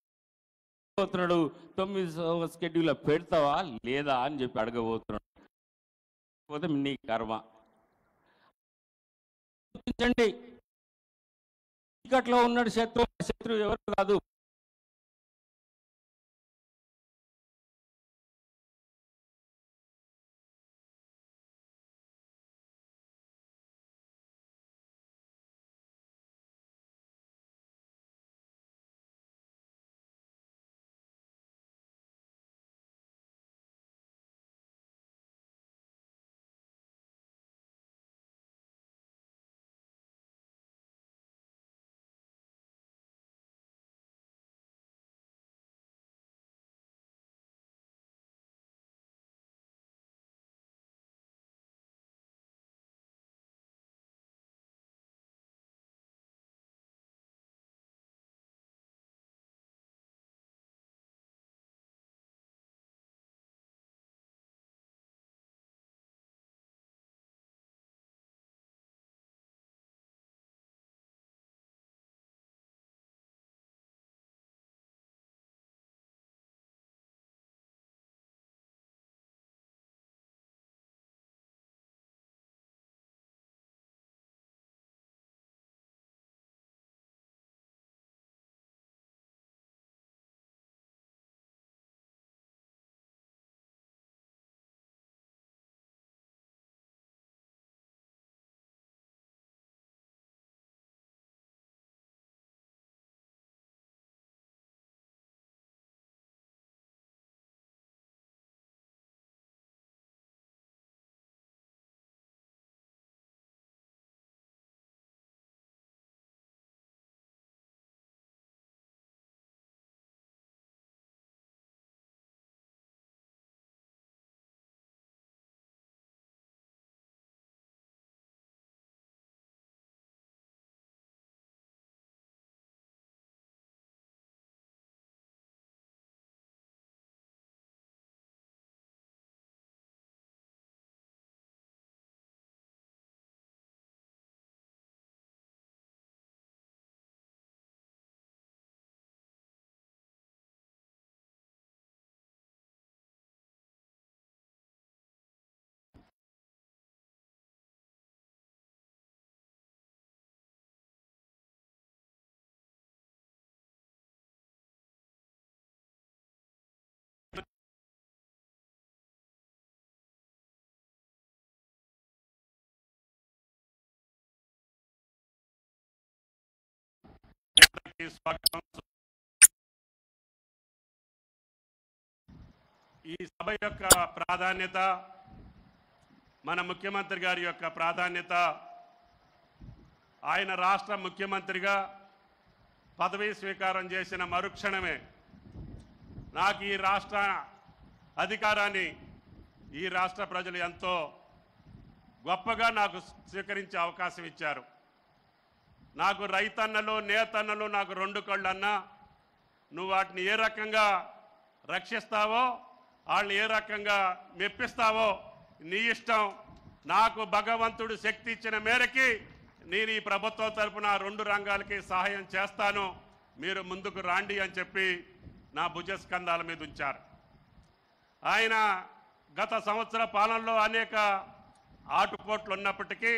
పోతున్నాడు, 9వ షెడ్యూల్లో పెడతావా లేదా అని చెప్పి అడగబోతున్నాడు. పోతే నీ కర్మ. చీకట్లో ఉన్నాడు శత్రువు ఎవరు కాదు. స్వాగతం. ఈ సభ యొక్క ప్రాధాన్యత, మన ముఖ్యమంత్రి గారి యొక్క ప్రాధాన్యత, ఆయన రాష్ట్ర ముఖ్యమంత్రిగా పదవీ స్వీకారం చేసిన మరుక్షణమే నాకు ఈ రాష్ట్ర అధికారాన్ని ఈ రాష్ట్ర ప్రజలు ఎంతో గొప్పగా నాకు స్వీకరించే అవకాశం ఇచ్చారు. నాకు రైతన్నలు, నేతన్నలు నాకు రెండు కళ్ళు అన్నా, నువ్వు వాటిని ఏ రకంగా రక్షిస్తావో, వాళ్ళని ఏ రకంగా మెప్పిస్తావో నీ ఇష్టం. నాకు భగవంతుడు శక్తి ఇచ్చిన మేరకి నేను ఈ ప్రభుత్వం తరపున రెండు రంగాలకి సహాయం చేస్తాను, మీరు ముందుకు రాండి అని చెప్పి నా భుజస్కంధాల మీద ఉంచారు. ఆయన గత సంవత్సర పాలనలో అనేక ఆటుపోట్లు ఉన్నప్పటికీ,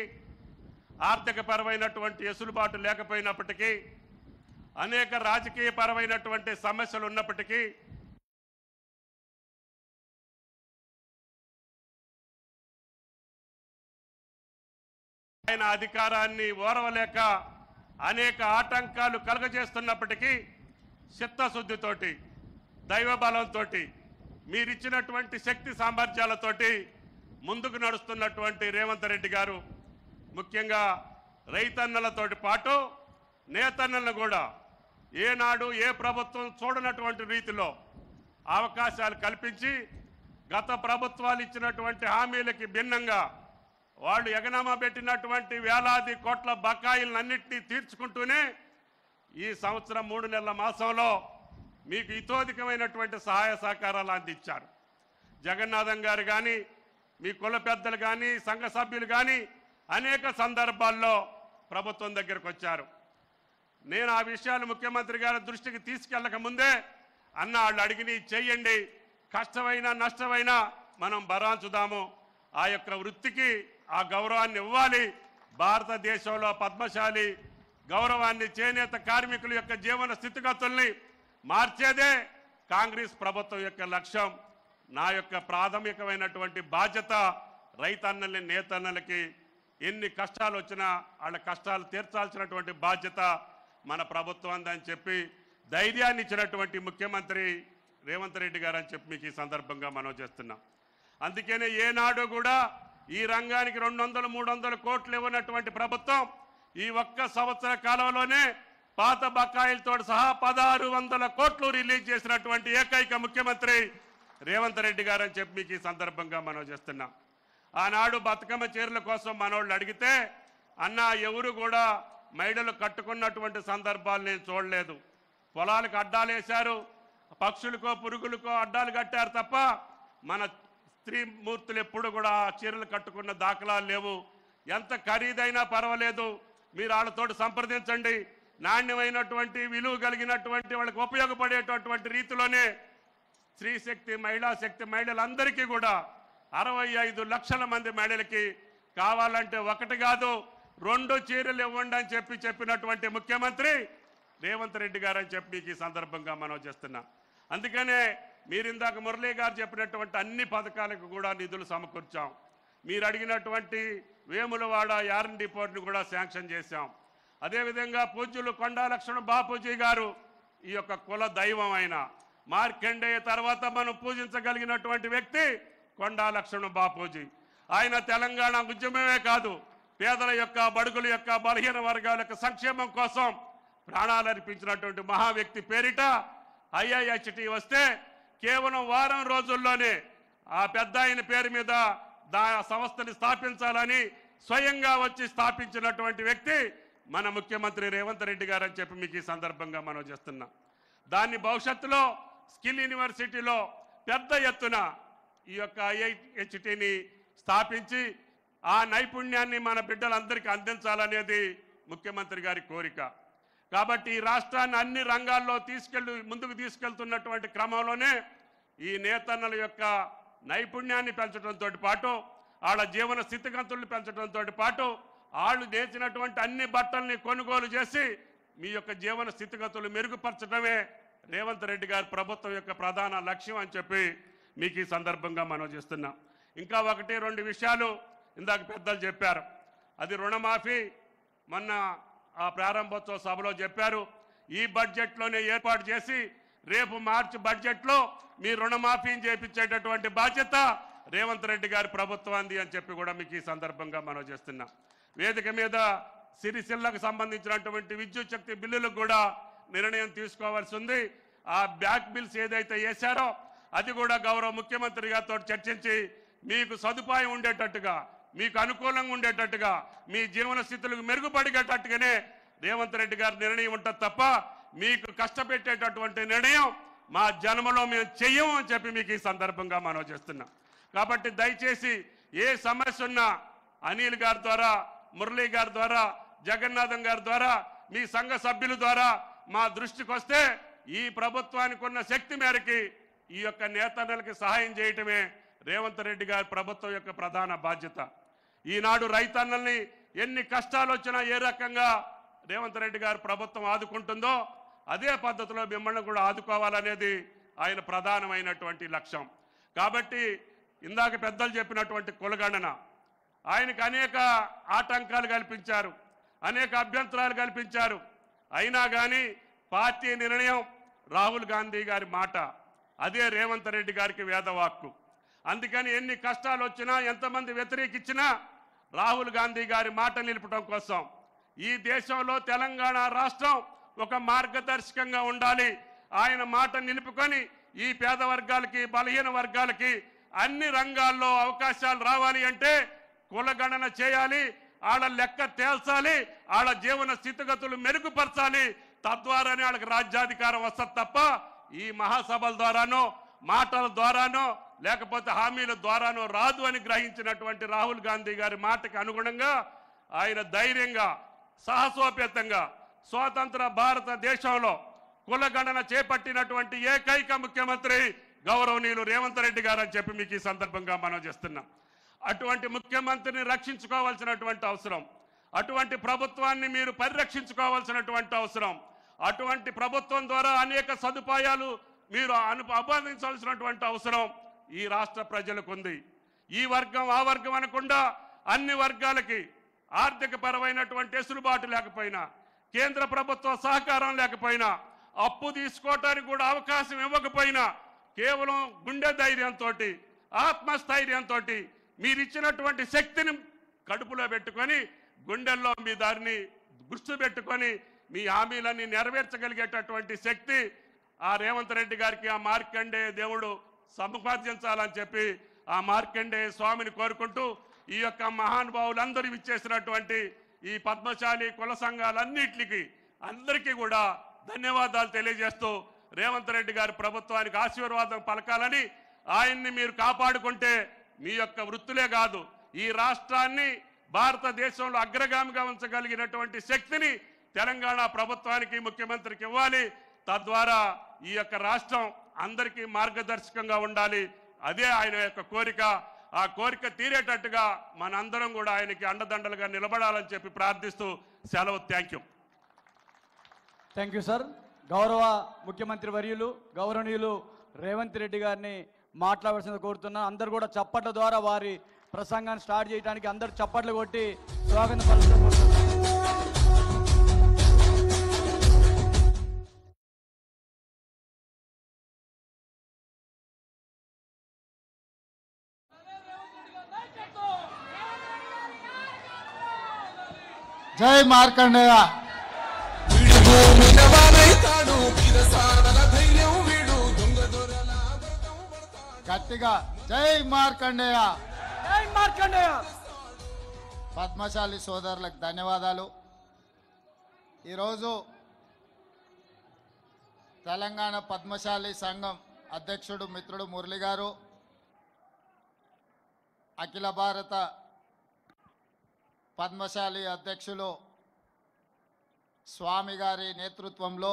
ఆర్థికపరమైనటువంటి వెసులుబాటు లేకపోయినప్పటికీ, అనేక రాజకీయపరమైనటువంటి సమస్యలు ఉన్నప్పటికీ ఆయన అధికారాన్ని ఓర్వలేక అనేక ఆటంకాలు కలుగజేస్తున్నప్పటికీ చిత్తశుద్ధితోటి, దైవబలంతో, మీరిచ్చినటువంటి శక్తి సామర్థ్యాలతోటి ముందుకు నడుస్తున్నటువంటి రేవంత్ రెడ్డి గారు ముఖ్యంగా రైతన్నలతోటి పాటు నేతన్నలను కూడా ఏనాడు ఏ ప్రభుత్వం చూడనటువంటి రీతిలో అవకాశాలు కల్పించి గత ప్రభుత్వాలు ఇచ్చినటువంటి హామీలకి భిన్నంగా వాళ్ళు ఎగనామా పెట్టినటువంటి వేలాది కోట్ల బకాయిలన్నింటినీ తీర్చుకుంటూనే ఈ సంవత్సరం 3 నెలల మాసంలో మీకు ఇతోధికమైనటువంటి సహాయ సహకారాలు అందించారు. జగన్నాథం గారు కానీ, మీ కుల పెద్దలు కానీ, సంఘ సభ్యులు కానీ అనేక సందర్భాల్లో ప్రభుత్వం దగ్గరకు వచ్చారు. నేను ఆ విషయాలు ముఖ్యమంత్రి గారి దృష్టికి తీసుకెళ్ళక ముందే అన్న వాళ్ళు అడిగిని చెయ్యండి, కష్టమైనా నష్టమైనా మనం భరాంచుదాము, ఆ యొక్క వృత్తికి ఆ గౌరవాన్ని ఇవ్వాలి. భారతదేశంలో పద్మశాలి గౌరవాన్ని, చేనేత కార్మికుల యొక్క జీవన స్థితిగతుల్ని మార్చేదే కాంగ్రెస్ ప్రభుత్వం యొక్క లక్ష్యం. నా యొక్క ప్రాథమికమైనటువంటి బాధ్యత రైతన్నల్ని, నేతన్నలకి ఎన్ని కష్టాలు వచ్చినా వాళ్ళ కష్టాలు తీర్చాల్సినటువంటి బాధ్యత మన ప్రభుత్వం అని చెప్పి ధైర్యాన్ని ఇచ్చినటువంటి ముఖ్యమంత్రి రేవంత్ రెడ్డి గారు అని చెప్పి మీకు ఈ సందర్భంగా మనం చేస్తున్నాం. అందుకనే ఏనాడు కూడా ఈ రంగానికి 200-300 కోట్లు ఇవ్వనటువంటి ప్రభుత్వం ఈ ఒక్క సంవత్సర కాలంలోనే పాత బకాయిలతో సహా 1600 కోట్లు రిలీజ్ చేసినటువంటి ఏకైక ముఖ్యమంత్రి రేవంత్ రెడ్డి గారు అని చెప్పి మీకు ఈ సందర్భంగా మనం చేస్తున్నాం. ఆనాడు బతుకమ్మ చీరల కోసం మనోళ్ళు అడిగితే అన్న ఎవరు కూడా మైడలు కట్టుకున్నటువంటి సందర్భాలు నేను చూడలేదు. పొలాలకు అడ్డాలు వేశారు, పక్షులకో పురుగులకో అడ్డాలు కట్టారు తప్ప మన స్త్రీ మూర్తులు ఎప్పుడు కూడా చీరలు కట్టుకున్న దాఖలాలు లేవు. ఎంత ఖరీదైనా పర్వాలేదు, మీరు వాళ్ళతోటి సంప్రదించండి, నాణ్యమైనటువంటి విలువ కలిగినటువంటి వాళ్ళకి ఉపయోగపడేటటువంటి రీతిలోనే స్త్రీ శక్తి, మహిళా శక్తి మహిళలందరికీ కూడా 65 లక్షల మంది మహిళలకి కావాలంటే 1 కాదు 2 చీరలు ఇవ్వండి అని చెప్పినటువంటి ముఖ్యమంత్రి రేవంత్ రెడ్డి గారు అని చెప్పి ఈ సందర్భంగా మనం చేస్తున్నాం. అందుకనే మీరు ఇందాక మురళీ గారు చెప్పినటువంటి అన్ని పథకాలకు కూడా నిధులు సమకూర్చాం. మీరు అడిగినటువంటి వేములవాడ యారన్ డిపోర్ట్ని కూడా శాంక్షన్ చేశాం. అదేవిధంగా పూజ్యులు కొండా లక్ష్మణ బాపూజీ గారు ఈ యొక్క కుల దైవం అయిన మార్కండేయ తర్వాత మనం పూజించగలిగినటువంటి వ్యక్తి కొండా లక్ష్మణ బాపూజీ. ఆయన తెలంగాణ ఉద్యమమే కాదు, పేదల యొక్క, బడుగుల యొక్క, బలహీన వర్గాల యొక్క సంక్షేమం కోసం ప్రాణాలు అర్పించినటువంటి మహా వ్యక్తి పేరిట IIHT వస్తే కేవలం వారం రోజుల్లోనే ఆ పెద్ద ఆయన పేరు మీద సంస్థని స్థాపించాలని స్వయంగా వచ్చి స్థాపించినటువంటి వ్యక్తి మన ముఖ్యమంత్రి రేవంత్ రెడ్డి గారు అని చెప్పి మీకు ఈ సందర్భంగా మనం చేస్తున్నాం. దాన్ని భవిష్యత్తులో స్కిల్ యూనివర్సిటీలో పెద్ద ఎత్తున ఈ యొక్క IIHTని స్థాపించి ఆ నైపుణ్యాన్ని మన బిడ్డలందరికీ అందించాలనేది ముఖ్యమంత్రి గారి కోరిక. కాబట్టి ఈ రాష్ట్రాన్ని అన్ని రంగాల్లో ముందుకు తీసుకెళ్తున్నటువంటి క్రమంలోనే ఈ నేతన్నల యొక్క నైపుణ్యాన్ని పెంచడంతో పాటు, వాళ్ళ జీవన స్థితిగతులను పెంచడంతో పాటు, వాళ్ళు నేర్చినటువంటి అన్ని బట్టల్ని కొనుగోలు చేసి మీ యొక్క జీవన స్థితిగతులు మెరుగుపరచడమే రేవంత్ రెడ్డి గారి ప్రభుత్వం యొక్క ప్రధాన లక్ష్యం అని చెప్పి మీకు ఈ సందర్భంగా మనం చేస్తున్నాం. ఇంకా 1-2 విషయాలు ఇందాక పెద్దలు చెప్పారు. అది రుణమాఫీ. మొన్న ఆ ప్రారంభోత్సవ సభలో చెప్పారు, ఈ బడ్జెట్లోనే ఏర్పాటు చేసి రేపు మార్చి బడ్జెట్లో మీ రుణమాఫీని చేపించేటటువంటి బాధ్యత రేవంత్ రెడ్డి గారి ప్రభుత్వాన్ని అని చెప్పి కూడా మీకు ఈ సందర్భంగా మనం చేస్తున్నాం. వేదిక మీద సిరిసిల్లకు సంబంధించినటువంటి విద్యుత్ శక్తి బిల్లులకు కూడా నిర్ణయం తీసుకోవాల్సి ఉంది. ఆ బ్యాక్ బిల్స్ ఏదైతే వేశారో అది కూడా గౌరవ ముఖ్యమంత్రి గారితో చర్చించి మీకు సదుపాయం ఉండేటట్టుగా, మీకు అనుకూలంగా ఉండేటట్టుగా, మీ జీవన స్థితులకు మెరుగుపడేటట్టుగానే రేవంత్ రెడ్డి గారి నిర్ణయం ఉంటుంది తప్ప మీకు కష్టపెట్టేటటువంటి నిర్ణయం మా జన్మలో మేము చెయ్యము అని చెప్పి మీకు ఈ సందర్భంగా మనం చేస్తున్నాం. కాబట్టి దయచేసి ఏ సమస్య ఉన్నా అనిల్ గారి ద్వారా, మురళీ గారి ద్వారా, జగన్నాథం గారి ద్వారా, మీ సంఘ సభ్యుల ద్వారా మా దృష్టికి వస్తే ఈ ప్రభుత్వానికి ఉన్న శక్తి మేరకి ఈ యొక్క నేతన్నలకి సహాయం చేయటమే రేవంత్ రెడ్డి గారి ప్రభుత్వం యొక్క ప్రధాన బాధ్యత. ఈనాడు రైతన్నల్ని ఎన్ని కష్టాలు వచ్చినా ఏ రకంగా రేవంత్ రెడ్డి గారి ప్రభుత్వం ఆదుకుంటుందో అదే పద్ధతిలో మిమ్మల్ని కూడా ఆదుకోవాలనేది ఆయన ప్రధానమైనటువంటి లక్ష్యం. కాబట్టి ఇందాక పెద్దలు చెప్పినటువంటి కులగణన ఆయనకు అనేక ఆటంకాలు కల్పించారు, అనేక అభ్యంతరాలు కల్పించారు. అయినా కానీ పార్టీ నిర్ణయం, రాహుల్ గాంధీ గారి మాట, అదే రేవంత్ రెడ్డి గారికి వేదవాక్కు. అందుకని ఎన్ని కష్టాలు వచ్చినా, ఎంతమంది వ్యతిరేకించినా రాహుల్ గాంధీ గారి మాట నిలపడం కోసం ఈ దేశంలో తెలంగాణ రాష్ట్రం ఒక మార్గదర్శకంగా ఉండాలి. ఆయన మాట నిలుపుకొని ఈ పేద వర్గాలకి, బలహీన వర్గాలకి అన్ని రంగాల్లో అవకాశాలు రావాలి అంటే కులగణన చేయాలి, వాళ్ళ లెక్క తేల్చాలి, వాళ్ళ జీవన స్థితిగతులు మెరుగుపరచాలి. తద్వారానే వాళ్ళకి రాజ్యాధికారం వస్తుంది తప్ప ఈ మహాసభల ద్వారానో, మాటల ద్వారానో, లేకపోతే హామీల ద్వారానో రాదు అని గ్రహించినటువంటి రాహుల్ గాంధీ గారి మాటకి అనుగుణంగా ఆయన ధైర్యంగా, సాహసోపేతంగా స్వతంత్ర భారతదేశంలో కులగణన చేపట్టినటువంటి ఏకైక ముఖ్యమంత్రి గౌరవనీయులు రేవంత్ రెడ్డి గారు అని చెప్పి మీకు ఈ సందర్భంగా మనం చేస్తున్నాం. అటువంటి ముఖ్యమంత్రిని రక్షించుకోవాల్సినటువంటి అవసరం, అటువంటి ప్రభుత్వాన్ని మీరు పరిరక్షించుకోవాల్సినటువంటి అవసరం, అటువంటి ప్రభుత్వం ద్వారా అనేక సదుపాయాలు మీరు అభినందించాల్సినటువంటి అవసరం ఈ రాష్ట్ర ప్రజలకు ఉంది. ఈ వర్గం ఆ వర్గం అనకుండా అన్ని వర్గాలకి ఆర్థిక పరమైనటువంటి వెసులుబాటు లేకపోయినా, కేంద్ర ప్రభుత్వ సహకారం లేకపోయినా, అప్పు తీసుకోవటానికి కూడా అవకాశం ఇవ్వకపోయినా కేవలం గుండె ధైర్యంతో, ఆత్మస్థైర్యంతో మీరిచ్చినటువంటి శక్తిని కడుపులో పెట్టుకొని, గుండెల్లో మీ దారిని గుర్తు పెట్టుకొని మీ హామీలన్నీ నెరవేర్చగలిగేటటువంటి శక్తి ఆ రేవంత్ రెడ్డి గారికి, ఆ మార్కండేయ దేవుడు సంపాదించాలని చెప్పి ఆ మార్కండేయ స్వామిని కోరుకుంటూ ఈ యొక్క మహానుభావులందరూ ఇచ్చేసినటువంటి ఈ పద్మశాలి కుల సంఘాలన్నిటికీ అందరికీ కూడా ధన్యవాదాలు తెలియజేస్తూ రేవంత్ రెడ్డి గారి ప్రభుత్వానికి ఆశీర్వాదం పలకాలని, ఆయన్ని మీరు కాపాడుకుంటే మీ యొక్క వృత్తులే కాదు ఈ రాష్ట్రాన్ని భారతదేశంలో అగ్రగామిగా ఉంచగలిగినటువంటి శక్తిని తెలంగాణ ప్రభుత్వానికి, ముఖ్యమంత్రికి ఇవ్వాలి. తద్వారా ఈ యొక్క రాష్ట్రం అందరికీ మార్గదర్శకంగా ఉండాలి. అదే ఆయన యొక్క కోరిక. ఆ కోరిక తీరేటట్టుగా మనందరం కూడా ఆయనకి అండదండలుగా నిలబడాలని చెప్పి ప్రార్థిస్తూ సెలవు. Thank you. Thank you sir. గౌరవ ముఖ్యమంత్రి వర్యులు గౌరవనీయులు రేవంత్ రెడ్డి గారిని మాట్లాడాల్సింది కోరుతున్నా. అందరు కూడా చప్పట్ల ద్వారా వారి ప్రసంగాన్ని స్టార్ట్ చేయడానికి అందరు చప్పట్లు కొట్టి స్వాగతం పలుకుతున్నారు. జై మార్కండేయ. గట్టిగా జై మార్కండేయ. జై మార్కండేయ. పద్మశాలి సోదరులకు ధన్యవాదాలు. ఈరోజు తెలంగాణ పద్మశాలి సంఘం అధ్యక్షుడు మిత్రుడు మురళి గారు, అఖిల భారత పద్మశాలి అధ్యక్షులు స్వామి గారి నేతృత్వంలో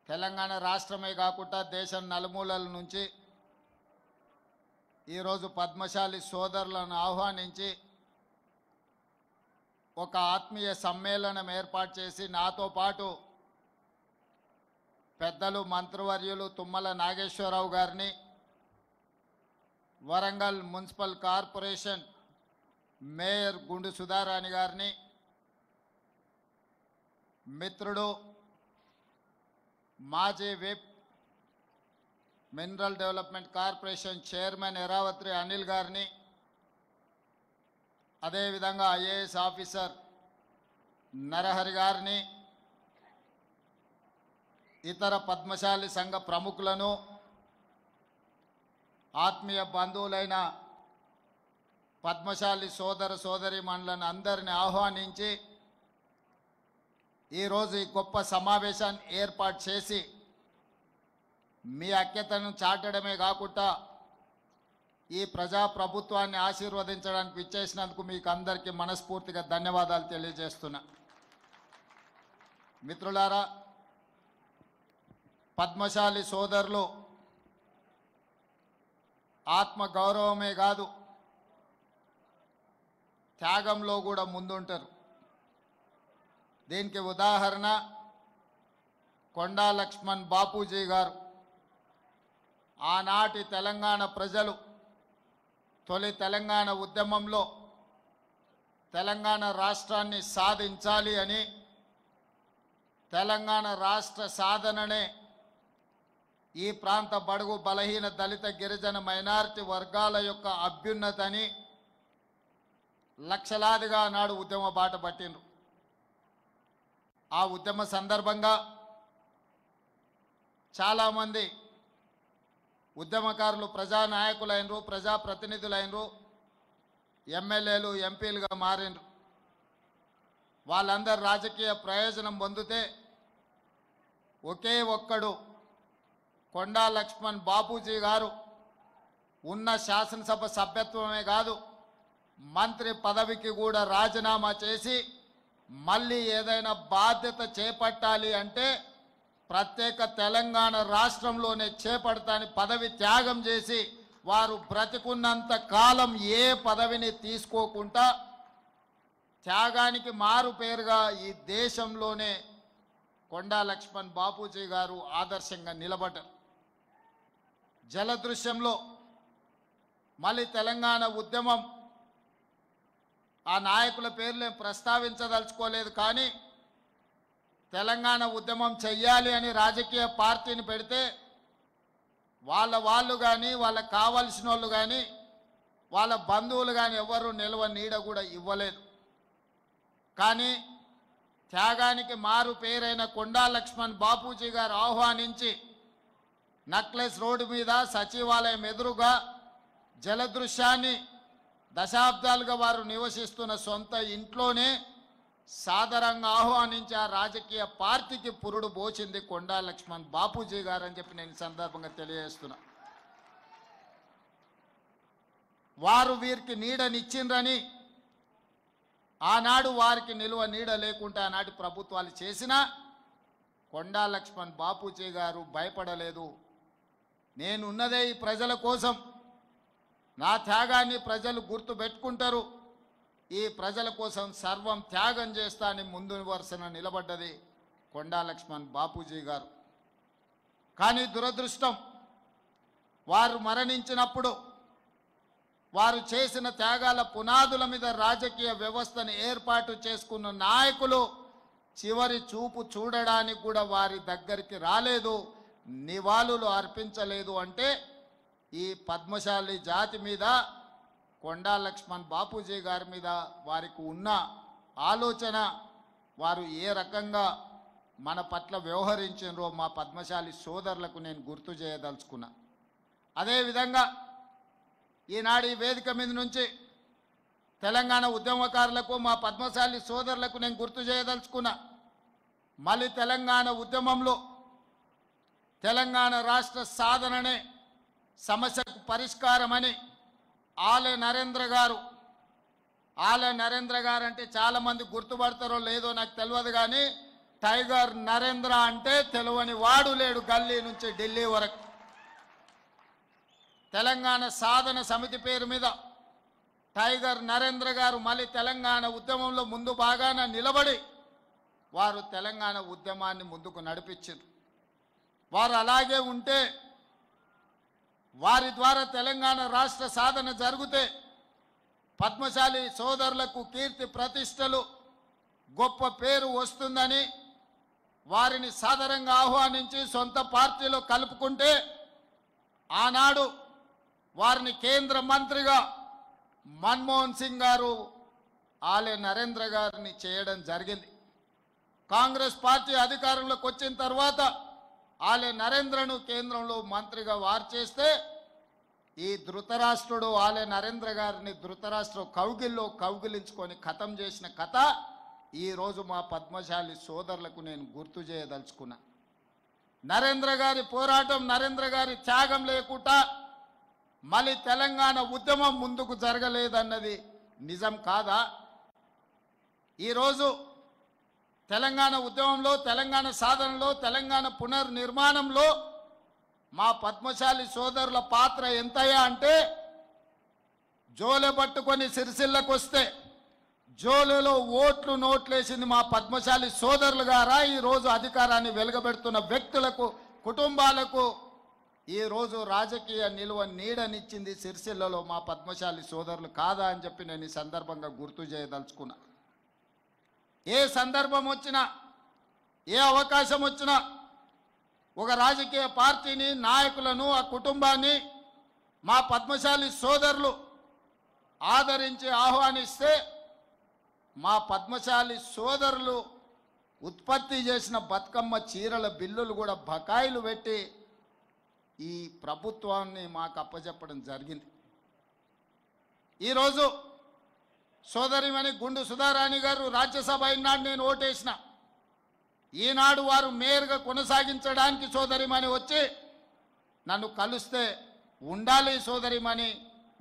తెలంగాణ రాష్ట్రమే కాకుండా దేశం నలుమూలల నుంచి ఈరోజు పద్మశాలి సోదరులను ఆహ్వానించి ఒక ఆత్మీయ సమ్మేళనం ఏర్పాటు చేసి నాతో పాటు పెద్దలు మంత్రివర్యులు తుమ్మల నాగేశ్వరరావు గారిని, వరంగల్ మున్సిపల్ కార్పొరేషన్ మేయర్ గుండు సుధారాణి గారిని, మిత్రుడు మాజీ whip mineral development corporation chairman Eravatri Anil గారిని, అదేవిధంగా ఐఏఎస్ ఆఫీసర్ నరహరి గారిని, ఇతర పద్మశాలి సంఘ ప్రముఖులను, ఆత్మీయ బంధువులైన పద్మశాలి సోదర సోదరీమణులను అందరిని ఆహ్వానించి ఈరోజు ఈ గొప్ప సమావేశాన్ని ఏర్పాటు చేసి మీ ఐక్యతను చాటడమే కాకుండా ఈ ప్రజాప్రభుత్వాన్ని ఆశీర్వదించడానికి విచ్చేసినందుకు మీకు అందరికీ మనస్ఫూర్తిగా ధన్యవాదాలు తెలియజేస్తున్నా. మిత్రులారా, పద్మశాలి సోదరులు ఆత్మ గౌరవమే కాదు త్యాగంలో కూడా ముందుంటారు. దీనికి ఉదాహరణ కొండా లక్ష్మణ్ బాపూజీ గారు. ఆనాటి తెలంగాణ ప్రజలు తొలి తెలంగాణ ఉద్యమంలో తెలంగాణ రాష్ట్రాన్ని సాధించాలి అని, తెలంగాణ రాష్ట్ర సాధననే ఈ ప్రాంత బడుగు బలహీన దళిత గిరిజన మైనారిటీ వర్గాల యొక్క అభ్యున్నతని లక్షలాదిగా నాడు ఉద్యమ బాట పట్టిండ్రు. ఆ ఉద్యమ సందర్భంగా చాలామంది ఉద్యమకారులు ప్రజానాయకులైనరు, ప్రజాప్రతినిధులైనరు, ఎమ్మెల్యేలు, ఎంపీలుగా మారినరు. వాళ్ళందరూ రాజకీయ ప్రయోజనం పొందితే ఒకే ఒక్కడు కొండా లక్ష్మణ్ బాపూజీ గారు ఉన్న శాసనసభ సభ్యత్వమే కాదు మంత్రి పదవికి కూడా రాజీనామా చేసి మళ్ళీ ఏదైనా బాధ్యత చేపట్టాలి అంటే ప్రత్యేక తెలంగాణ రాష్ట్రంలోనే చేపడతాని పదవి త్యాగం చేసి వారు బ్రతికున్నంత కాలం ఏ పదవిని తీసుకోకుండా త్యాగానికి మారు పేరుగా ఈ దేశంలోనే కొండా లక్ష్మణ్ బాపూజీ గారు ఆదర్శంగా నిలబడ్డారు. జలదృశ్యంలో మళ్ళీ తెలంగాణ ఉద్యమం ఆ నాయకుల పేర్లేం ప్రస్తావించదలుచుకోలేదు, కానీ తెలంగాణ ఉద్యమం చెయ్యాలి అని రాజకీయ పార్టీని పెడితే వాళ్ళు కానీ వాళ్ళకు కావలసిన వాళ్ళు కానీ వాళ్ళ బంధువులు కానీ ఎవరు నిల్వ నీడ కూడా ఇవ్వలేదు. కానీ త్యాగానికి మారు పేరైన కొండా లక్ష్మణ్ బాపూజీ గారు ఆహ్వానించి నక్లెస్ రోడ్డు మీద సచివాలయం ఎదురుగా జలదృశ్యాన్ని దశాబ్దాలుగా వారు నివసిస్తున్న సొంత ఇంట్లోనే సాదరంగా ఆహ్వానించి ఆ రాజకీయ పార్టీకి పురుడు పోచింది కొండా లక్ష్మణ్ బాపూజీ గారు అని చెప్పి నేను సందర్భంగా తెలియజేస్తున్నా. వారు వీరికి నీడనిచ్చిండ్రని ఆనాడు వారికి నిలువ నీడ లేకుండా ఆనాటి ప్రభుత్వాలు చేసినా కొండా లక్ష్మణ్ బాపూజీ గారు భయపడలేదు. నేనున్నదే ఈ ప్రజల కోసం, నా త్యాగాన్ని ప్రజలు గుర్తు పెట్టుకుంటారు, ఈ ప్రజల కోసం సర్వం త్యాగం చేస్తా అని ముందు వరుసన నిలబడ్డది కొండా లక్ష్మణ్ బాపూజీ గారు. కానీ దురదృష్టం, వారు మరణించినప్పుడు వారు చేసిన త్యాగాల పునాదుల మీద రాజకీయ వ్యవస్థను ఏర్పాటు చేసుకున్న నాయకులు చివరి చూపు చూడడానికి కూడా వారి దగ్గరికి రాలేదు, నివాళులు అర్పించలేదు. అంటే ఈ పద్మశాలి జాతి మీద కొండా లక్ష్మణ్ బాపూజీ గారి మీద వారికి ఉన్న ఆలోచన, వారు ఏ రకంగా మన పట్ల వ్యవహరించారో మా పద్మశాలి సోదరులకు నేను గుర్తు చేయదలుచుకున్నా. అదేవిధంగా ఈనాడు ఈ వేదిక మీద నుంచి తెలంగాణ ఉద్యమకారులకు, మా పద్మశాలి సోదరులకు నేను గుర్తు చేయదలుచుకున్నా. మళ్ళీ తెలంగాణ ఉద్యమంలో తెలంగాణ రాష్ట్ర సాధననే సమస్యకు పరిష్కారమని ఆలె నరేంద్ర గారు అంటే చాలామంది గుర్తుపడతారో లేదో నాకు తెలియదు, కానీ టైగర్ నరేంద్ర అంటే తెలియని వాడు లేడు గల్లీ నుంచి ఢిల్లీ వరకు. తెలంగాణ సాధన సమితి పేరు మీద టైగర్ నరేంద్ర గారు మళ్ళీ తెలంగాణ ఉద్యమంలో ముందు బాగాన నిలబడి వారు తెలంగాణ ఉద్యమాన్ని ముందుకు నడిపించారు. వారు అలాగే ఉంటే, వారి ద్వారా తెలంగాణ రాష్ట్ర సాధన జరిగితే పద్మశాలి సోదరులకు కీర్తి ప్రతిష్టలు, గొప్ప పేరు వస్తుందని వారిని సాదరంగా ఆహ్వానించి సొంత పార్టీలో కలుపుకుంటే ఆనాడు వారిని కేంద్ర మంత్రిగా మన్మోహన్ సింగ్ గారు ఆలే నరేంద్ర గారిని చేయడం జరిగింది. కాంగ్రెస్ పార్టీ అధికారంలోకి వచ్చిన తర్వాత ఆలే నరేంద్రను కేంద్రంలో మంత్రిగా వారు చేస్తే ఈ ధృతరాష్ట్రుడు ఆలే నరేంద్ర గారిని ధృతరాష్ట్రం కౌగిల్లో కౌగిలించుకొని ఖతం చేసిన కథ ఈరోజు మా పద్మశాలి సోదరులకు నేను గుర్తు చేయదలుచుకున్నా. నరేంద్ర గారి పోరాటం, నరేంద్ర గారి త్యాగం లేకుండా మళ్ళీ తెలంగాణ ఉద్యమం ముందుకు జరగలేదన్నది నిజం కాదా? ఈరోజు తెలంగాణ ఉద్యమంలో, తెలంగాణ సాధనలో, తెలంగాణ పునర్నిర్మాణంలో మా పద్మశాలి సోదరుల పాత్ర ఎంతయ్యా అంటే, జోలె పట్టుకొని సిరిసిల్లకు వస్తే జోలులో ఓట్లు నోట్లేసింది మా పద్మశాలి సోదరులు గారా? ఈరోజు అధికారాన్ని వెలుగబెడుతున్న వ్యక్తులకు, కుటుంబాలకు ఈరోజు రాజకీయ నిలువ నీడనిచ్చింది సిరిసిల్లలో మా పద్మశాలి సోదరులు కాదా అని చెప్పి నేను ఈ సందర్భంగా గుర్తు చేయదలుచుకున్నా. ఏ సందర్భం వచ్చినా, ఏ అవకాశం వచ్చినా ఒక రాజకీయ పార్టీని, నాయకులను, ఆ కుటుంబాన్ని మా పద్మశాలి సోదరులు ఆదరించి ఆహ్వానిస్తే మా పద్మశాలి సోదరులు ఉత్పత్తి చేసిన బతుకమ్మ చీరల బిల్లులు కూడా బకాయిలు పెట్టి ఈ ప్రభుత్వాన్ని మాకు అప్పచెప్పడం జరిగింది. ఈరోజు సోదరిమణి గుండు సుధారాణి గారు రాజ్యసభ ఈనాడు నేను ఓటేసిన, ఈనాడు వారు మేయర్గా కొనసాగించడానికి సోదరిమణి వచ్చి నన్ను కలిస్తే ఉండాలి సోదరిమణి,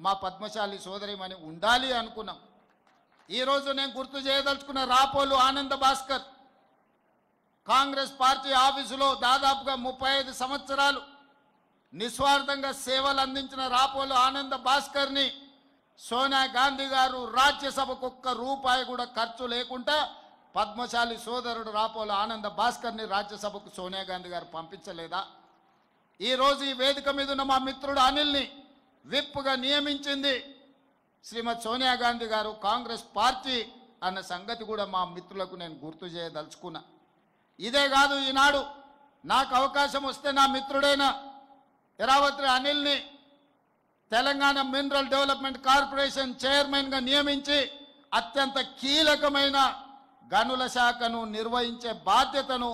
మా పద్మశాలి సోదరిమణి ఉండాలి అనుకున్నాం. ఈరోజు నేను గుర్తు చేయదలుచుకున్న రాపోలు ఆనంద భాస్కర్ కాంగ్రెస్ పార్టీ ఆఫీసులో దాదాపుగా 35 సంవత్సరాలు నిస్వార్థంగా సేవలు అందించిన రాపోలు ఆనంద భాస్కర్ని సోనియా గాంధీ గారు రాజ్యసభకు ఒక్క రూపాయి కూడా ఖర్చు లేకుండా పద్మశాలి సోదరుడు రాపోలు ఆనంద భాస్కర్ని రాజ్యసభకు సోనియా గాంధీ గారు పంపించలేదా? ఈరోజు ఈ వేదిక మీద ఉన్న మా మిత్రుడు అనిల్ని విప్గా నియమించింది శ్రీమతి సోనియా గాంధీ గారు, కాంగ్రెస్ పార్టీ అన్న సంగతి కూడా మా మిత్రులకు నేను గుర్తు చేయదలుచుకున్నా. ఇదే కాదు, ఈనాడు నాకు అవకాశం వస్తే నా మిత్రుడైన ఎరావత్రి అనిల్ని తెలంగాణ మినరల్ డెవలప్మెంట్ కార్పొరేషన్ చైర్మన్గా నియమించి అత్యంత కీలకమైన గనుల శాఖను నిర్వహించే బాధ్యతను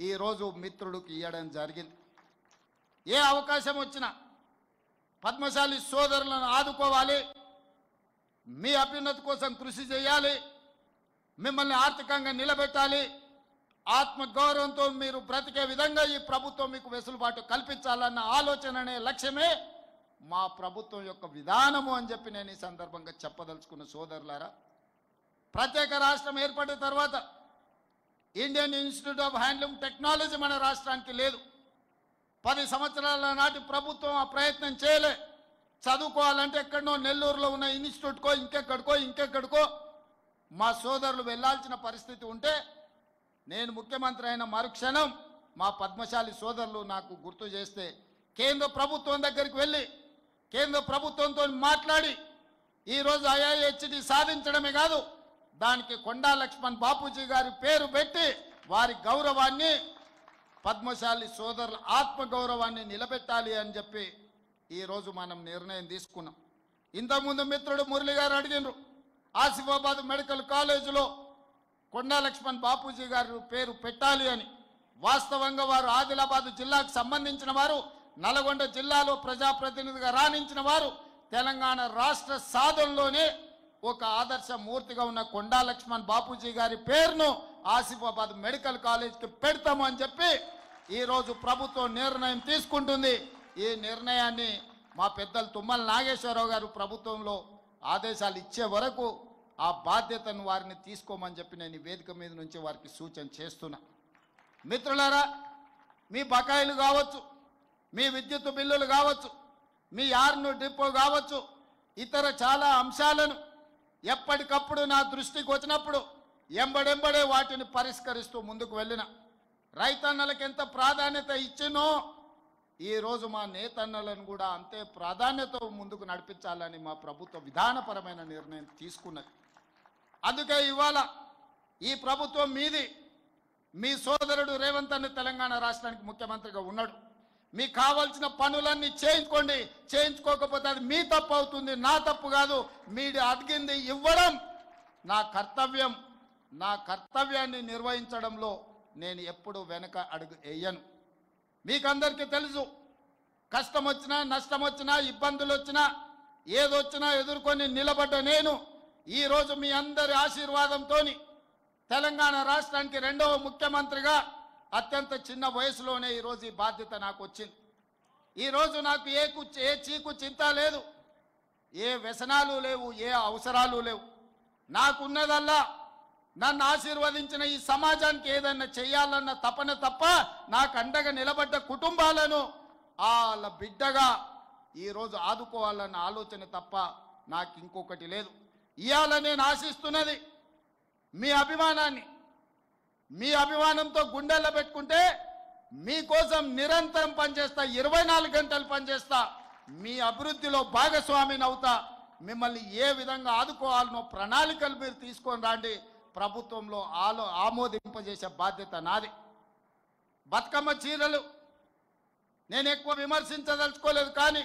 ఈరోజు మిత్రుడికి ఇవ్వడం జరిగింది. ఏ అవకాశం వచ్చినా పద్మశాలి సోదరులను ఆదుకోవాలి, మీ అభ్యున్నతి కోసం కృషి చేయాలి, మిమ్మల్ని ఆర్థికంగా నిలబెట్టాలి, ఆత్మగౌరవంతో మీరు బ్రతికే విధంగా ఈ ప్రభుత్వం మీకు వెసులుబాటు కల్పించాలన్న ఆలోచననే లక్ష్యమే మా ప్రభుత్వం యొక్క విధానము అని చెప్పి నేను ఈ సందర్భంగా చెప్పదలుచుకున్న సోదరులారా. ప్రత్యేక రాష్ట్రం ఏర్పడిన తర్వాత Indian institute of handloom technology మన రాష్ట్రానికి లేదు. 10 సంవత్సరాల నాటి ప్రభుత్వం ఆ ప్రయత్నం చేయలే. చదువుకోవాలంటే ఎక్కడనో నెల్లూరులో ఉన్న ఇన్స్టిట్యూట్కో ఇంకెక్కడికో మా సోదరులు వెళ్ళాల్సిన పరిస్థితి ఉంటే నేను ముఖ్యమంత్రి అయిన మరుక్షణం మా పద్మశాలి సోదరులు నాకు గుర్తు చేస్తే కేంద్ర ప్రభుత్వం దగ్గరికి వెళ్ళి కేంద్ర ప్రభుత్వంతో మాట్లాడి ఈరోజు ఐఐహెచ్టి సాధించడమే కాదు, దానికి కొండా లక్ష్మణ్ బాపూజీ గారి పేరు పెట్టి వారి గౌరవాన్ని, పద్మశాలి సోదరుల ఆత్మగౌరవాన్ని నిలబెట్టాలి అని చెప్పి ఈరోజు మనం నిర్ణయం తీసుకున్నాం. ఇంతకుముందు మిత్రుడు మురళి గారు అడిగినారు, ఆసిఫాబాద్ మెడికల్ కాలేజీలో కొండా లక్ష్మణ్ బాపూజీ గారు పేరు పెట్టాలి అని. వాస్తవంగా వారు ఆదిలాబాద్ జిల్లాకు సంబంధించిన వారు, నల్గొండ జిల్లాలో ప్రజాప్రతినిధిగా రాణించిన వారు, తెలంగాణ రాష్ట్ర సాధనలోనే ఒక ఆదర్శ మూర్తిగా ఉన్న కొండా లక్ష్మణ్ బాపూజీ గారి పేరును ఆసిఫాబాద్ మెడికల్ కాలేజ్కి పెడతాము అని చెప్పి ఈరోజు ప్రభుత్వం నిర్ణయం తీసుకుంటుంది. ఈ నిర్ణయాన్ని మా పెద్దలు తుమ్మల నాగేశ్వరరావు గారు ప్రభుత్వంలో ఆదేశాలు ఇచ్చే వరకు ఆ బాధ్యతను వారిని తీసుకోమని చెప్పి నేను ఈ వేదిక మీద నుంచి వారికి సూచన చేస్తున్నా. మిత్రులారా, మీ బకాయిలు కావచ్చు, మీ విద్యుత్ బిల్లులు కావచ్చు, మీ యార్ను డిపో కావచ్చు, ఇతర చాలా అంశాలను ఎప్పటికప్పుడు నా దృష్టికి వచ్చినప్పుడు ఎంబడెంబడే వాటిని పరిష్కరిస్తూ ముందుకు వెళ్ళిన. రైతన్నలకు ఎంత ప్రాధాన్యత ఇచ్చినో ఈరోజు మా నేతన్నలను కూడా అంతే ప్రాధాన్యత ముందుకు నడిపించాలని మా ప్రభుత్వ విధానపరమైన నిర్ణయం తీసుకున్నది. అందుకే ఇవాళ ఈ ప్రభుత్వం మీది, మీ సోదరుడు రేవంత్ అన్న తెలంగాణ రాష్ట్రానికి ముఖ్యమంత్రిగా ఉన్నాడు. మీకు కావాల్సిన పనులన్నీ చేయించుకోండి. చేయించుకోకపోతే అది మీ తప్పు అవుతుంది, నా తప్పు కాదు. మీరు అడిగింది ఇవ్వడం నా కర్తవ్యం. నా కర్తవ్యాన్ని నిర్వహించడంలో నేను ఎప్పుడు వెనక అడుగు వేయను. మీకు అందరికీ తెలుసు, కష్టం వచ్చినా నష్టం వచ్చినా ఇబ్బందులు వచ్చినా ఏదొచ్చినా ఎదుర్కొని నిలబడ్డ నేను ఈరోజు మీ అందరి ఆశీర్వాదంతో తెలంగాణ రాష్ట్రానికి రెండవ ముఖ్యమంత్రిగా అత్యంత చిన్న వయసులోనే ఈరోజు ఈ బాధ్యత నాకు వచ్చింది. ఈరోజు నాకు ఏ చీకు చింత లేదు, ఏ వ్యసనాలు లేవు, ఏ అవసరాలు లేవు. నాకున్నదల్లా నన్ను ఆశీర్వదించిన ఈ సమాజానికి ఏదన్నా చేయాలన్న తపన తప్ప నాకు అండగా నిలబడ్డ కుటుంబాలను వాళ్ళ బిడ్డగా ఈరోజు ఆదుకోవాలన్న ఆలోచన తప్ప నాకు ఇంకొకటి లేదు. ఇవాళ నేను ఆశిస్తున్నది మీ అభిమానాన్ని. మీ అభిమానంతో గుండెల్లో పెట్టుకుంటే మీకోసం నిరంతరం పనిచేస్తా, 24 గంటలు పనిచేస్తా, మీ అభివృద్ధిలో భాగస్వామిని అవుతా. మిమ్మల్ని ఏ విధంగా ఆదుకోవాలనో ప్రణాళికలు మీరు తీసుకొని రాండి. ప్రభుత్వంలో ఆమోదింపజేసే బాధ్యత నాది. బతుకమ్మ చీరలు నేను ఎక్కువ విమర్శించదలుచుకోలేదు, కానీ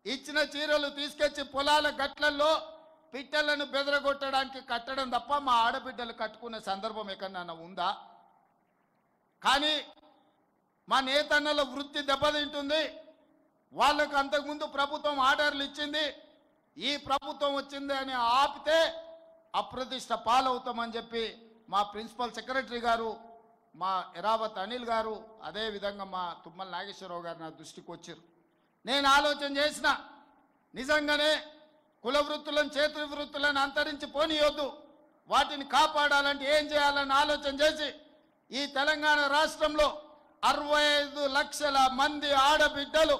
ఇచ్చిన చీరలు తీసుకొచ్చి పొలాల గట్లల్లో పిట్టలను బెదరగొట్టడానికి కట్టడం తప్ప మా ఆడబిడ్డలు కట్టుకునే సందర్భం ఎక్కడన్నా ఉందా? కానీ మా నేతన్నల వృత్తి దెబ్బతింటుంది. వాళ్ళకు అంతకుముందు ప్రభుత్వం ఆర్డర్లు ఇచ్చింది, ఈ ప్రభుత్వం వచ్చింది అని ఆపితే అప్రతిష్ట పాలవుతామని చెప్పి మా ప్రిన్సిపల్ సెక్రటరీ గారు, మా ఎరావత్ అనిల్ గారు, అదేవిధంగా మా తుమ్మల నాగేశ్వరరావు గారు నా దృష్టికి వచ్చారు. నేను ఆలోచన చేసిన, నిజంగానే కుల వృత్తులను చేతి వృత్తులను అంతరించి పోనీయొద్దు, వాటిని కాపాడాలంటే ఏం చేయాలని ఆలోచన చేసి ఈ తెలంగాణ రాష్ట్రంలో 65 లక్షల మంది ఆడబిడ్డలు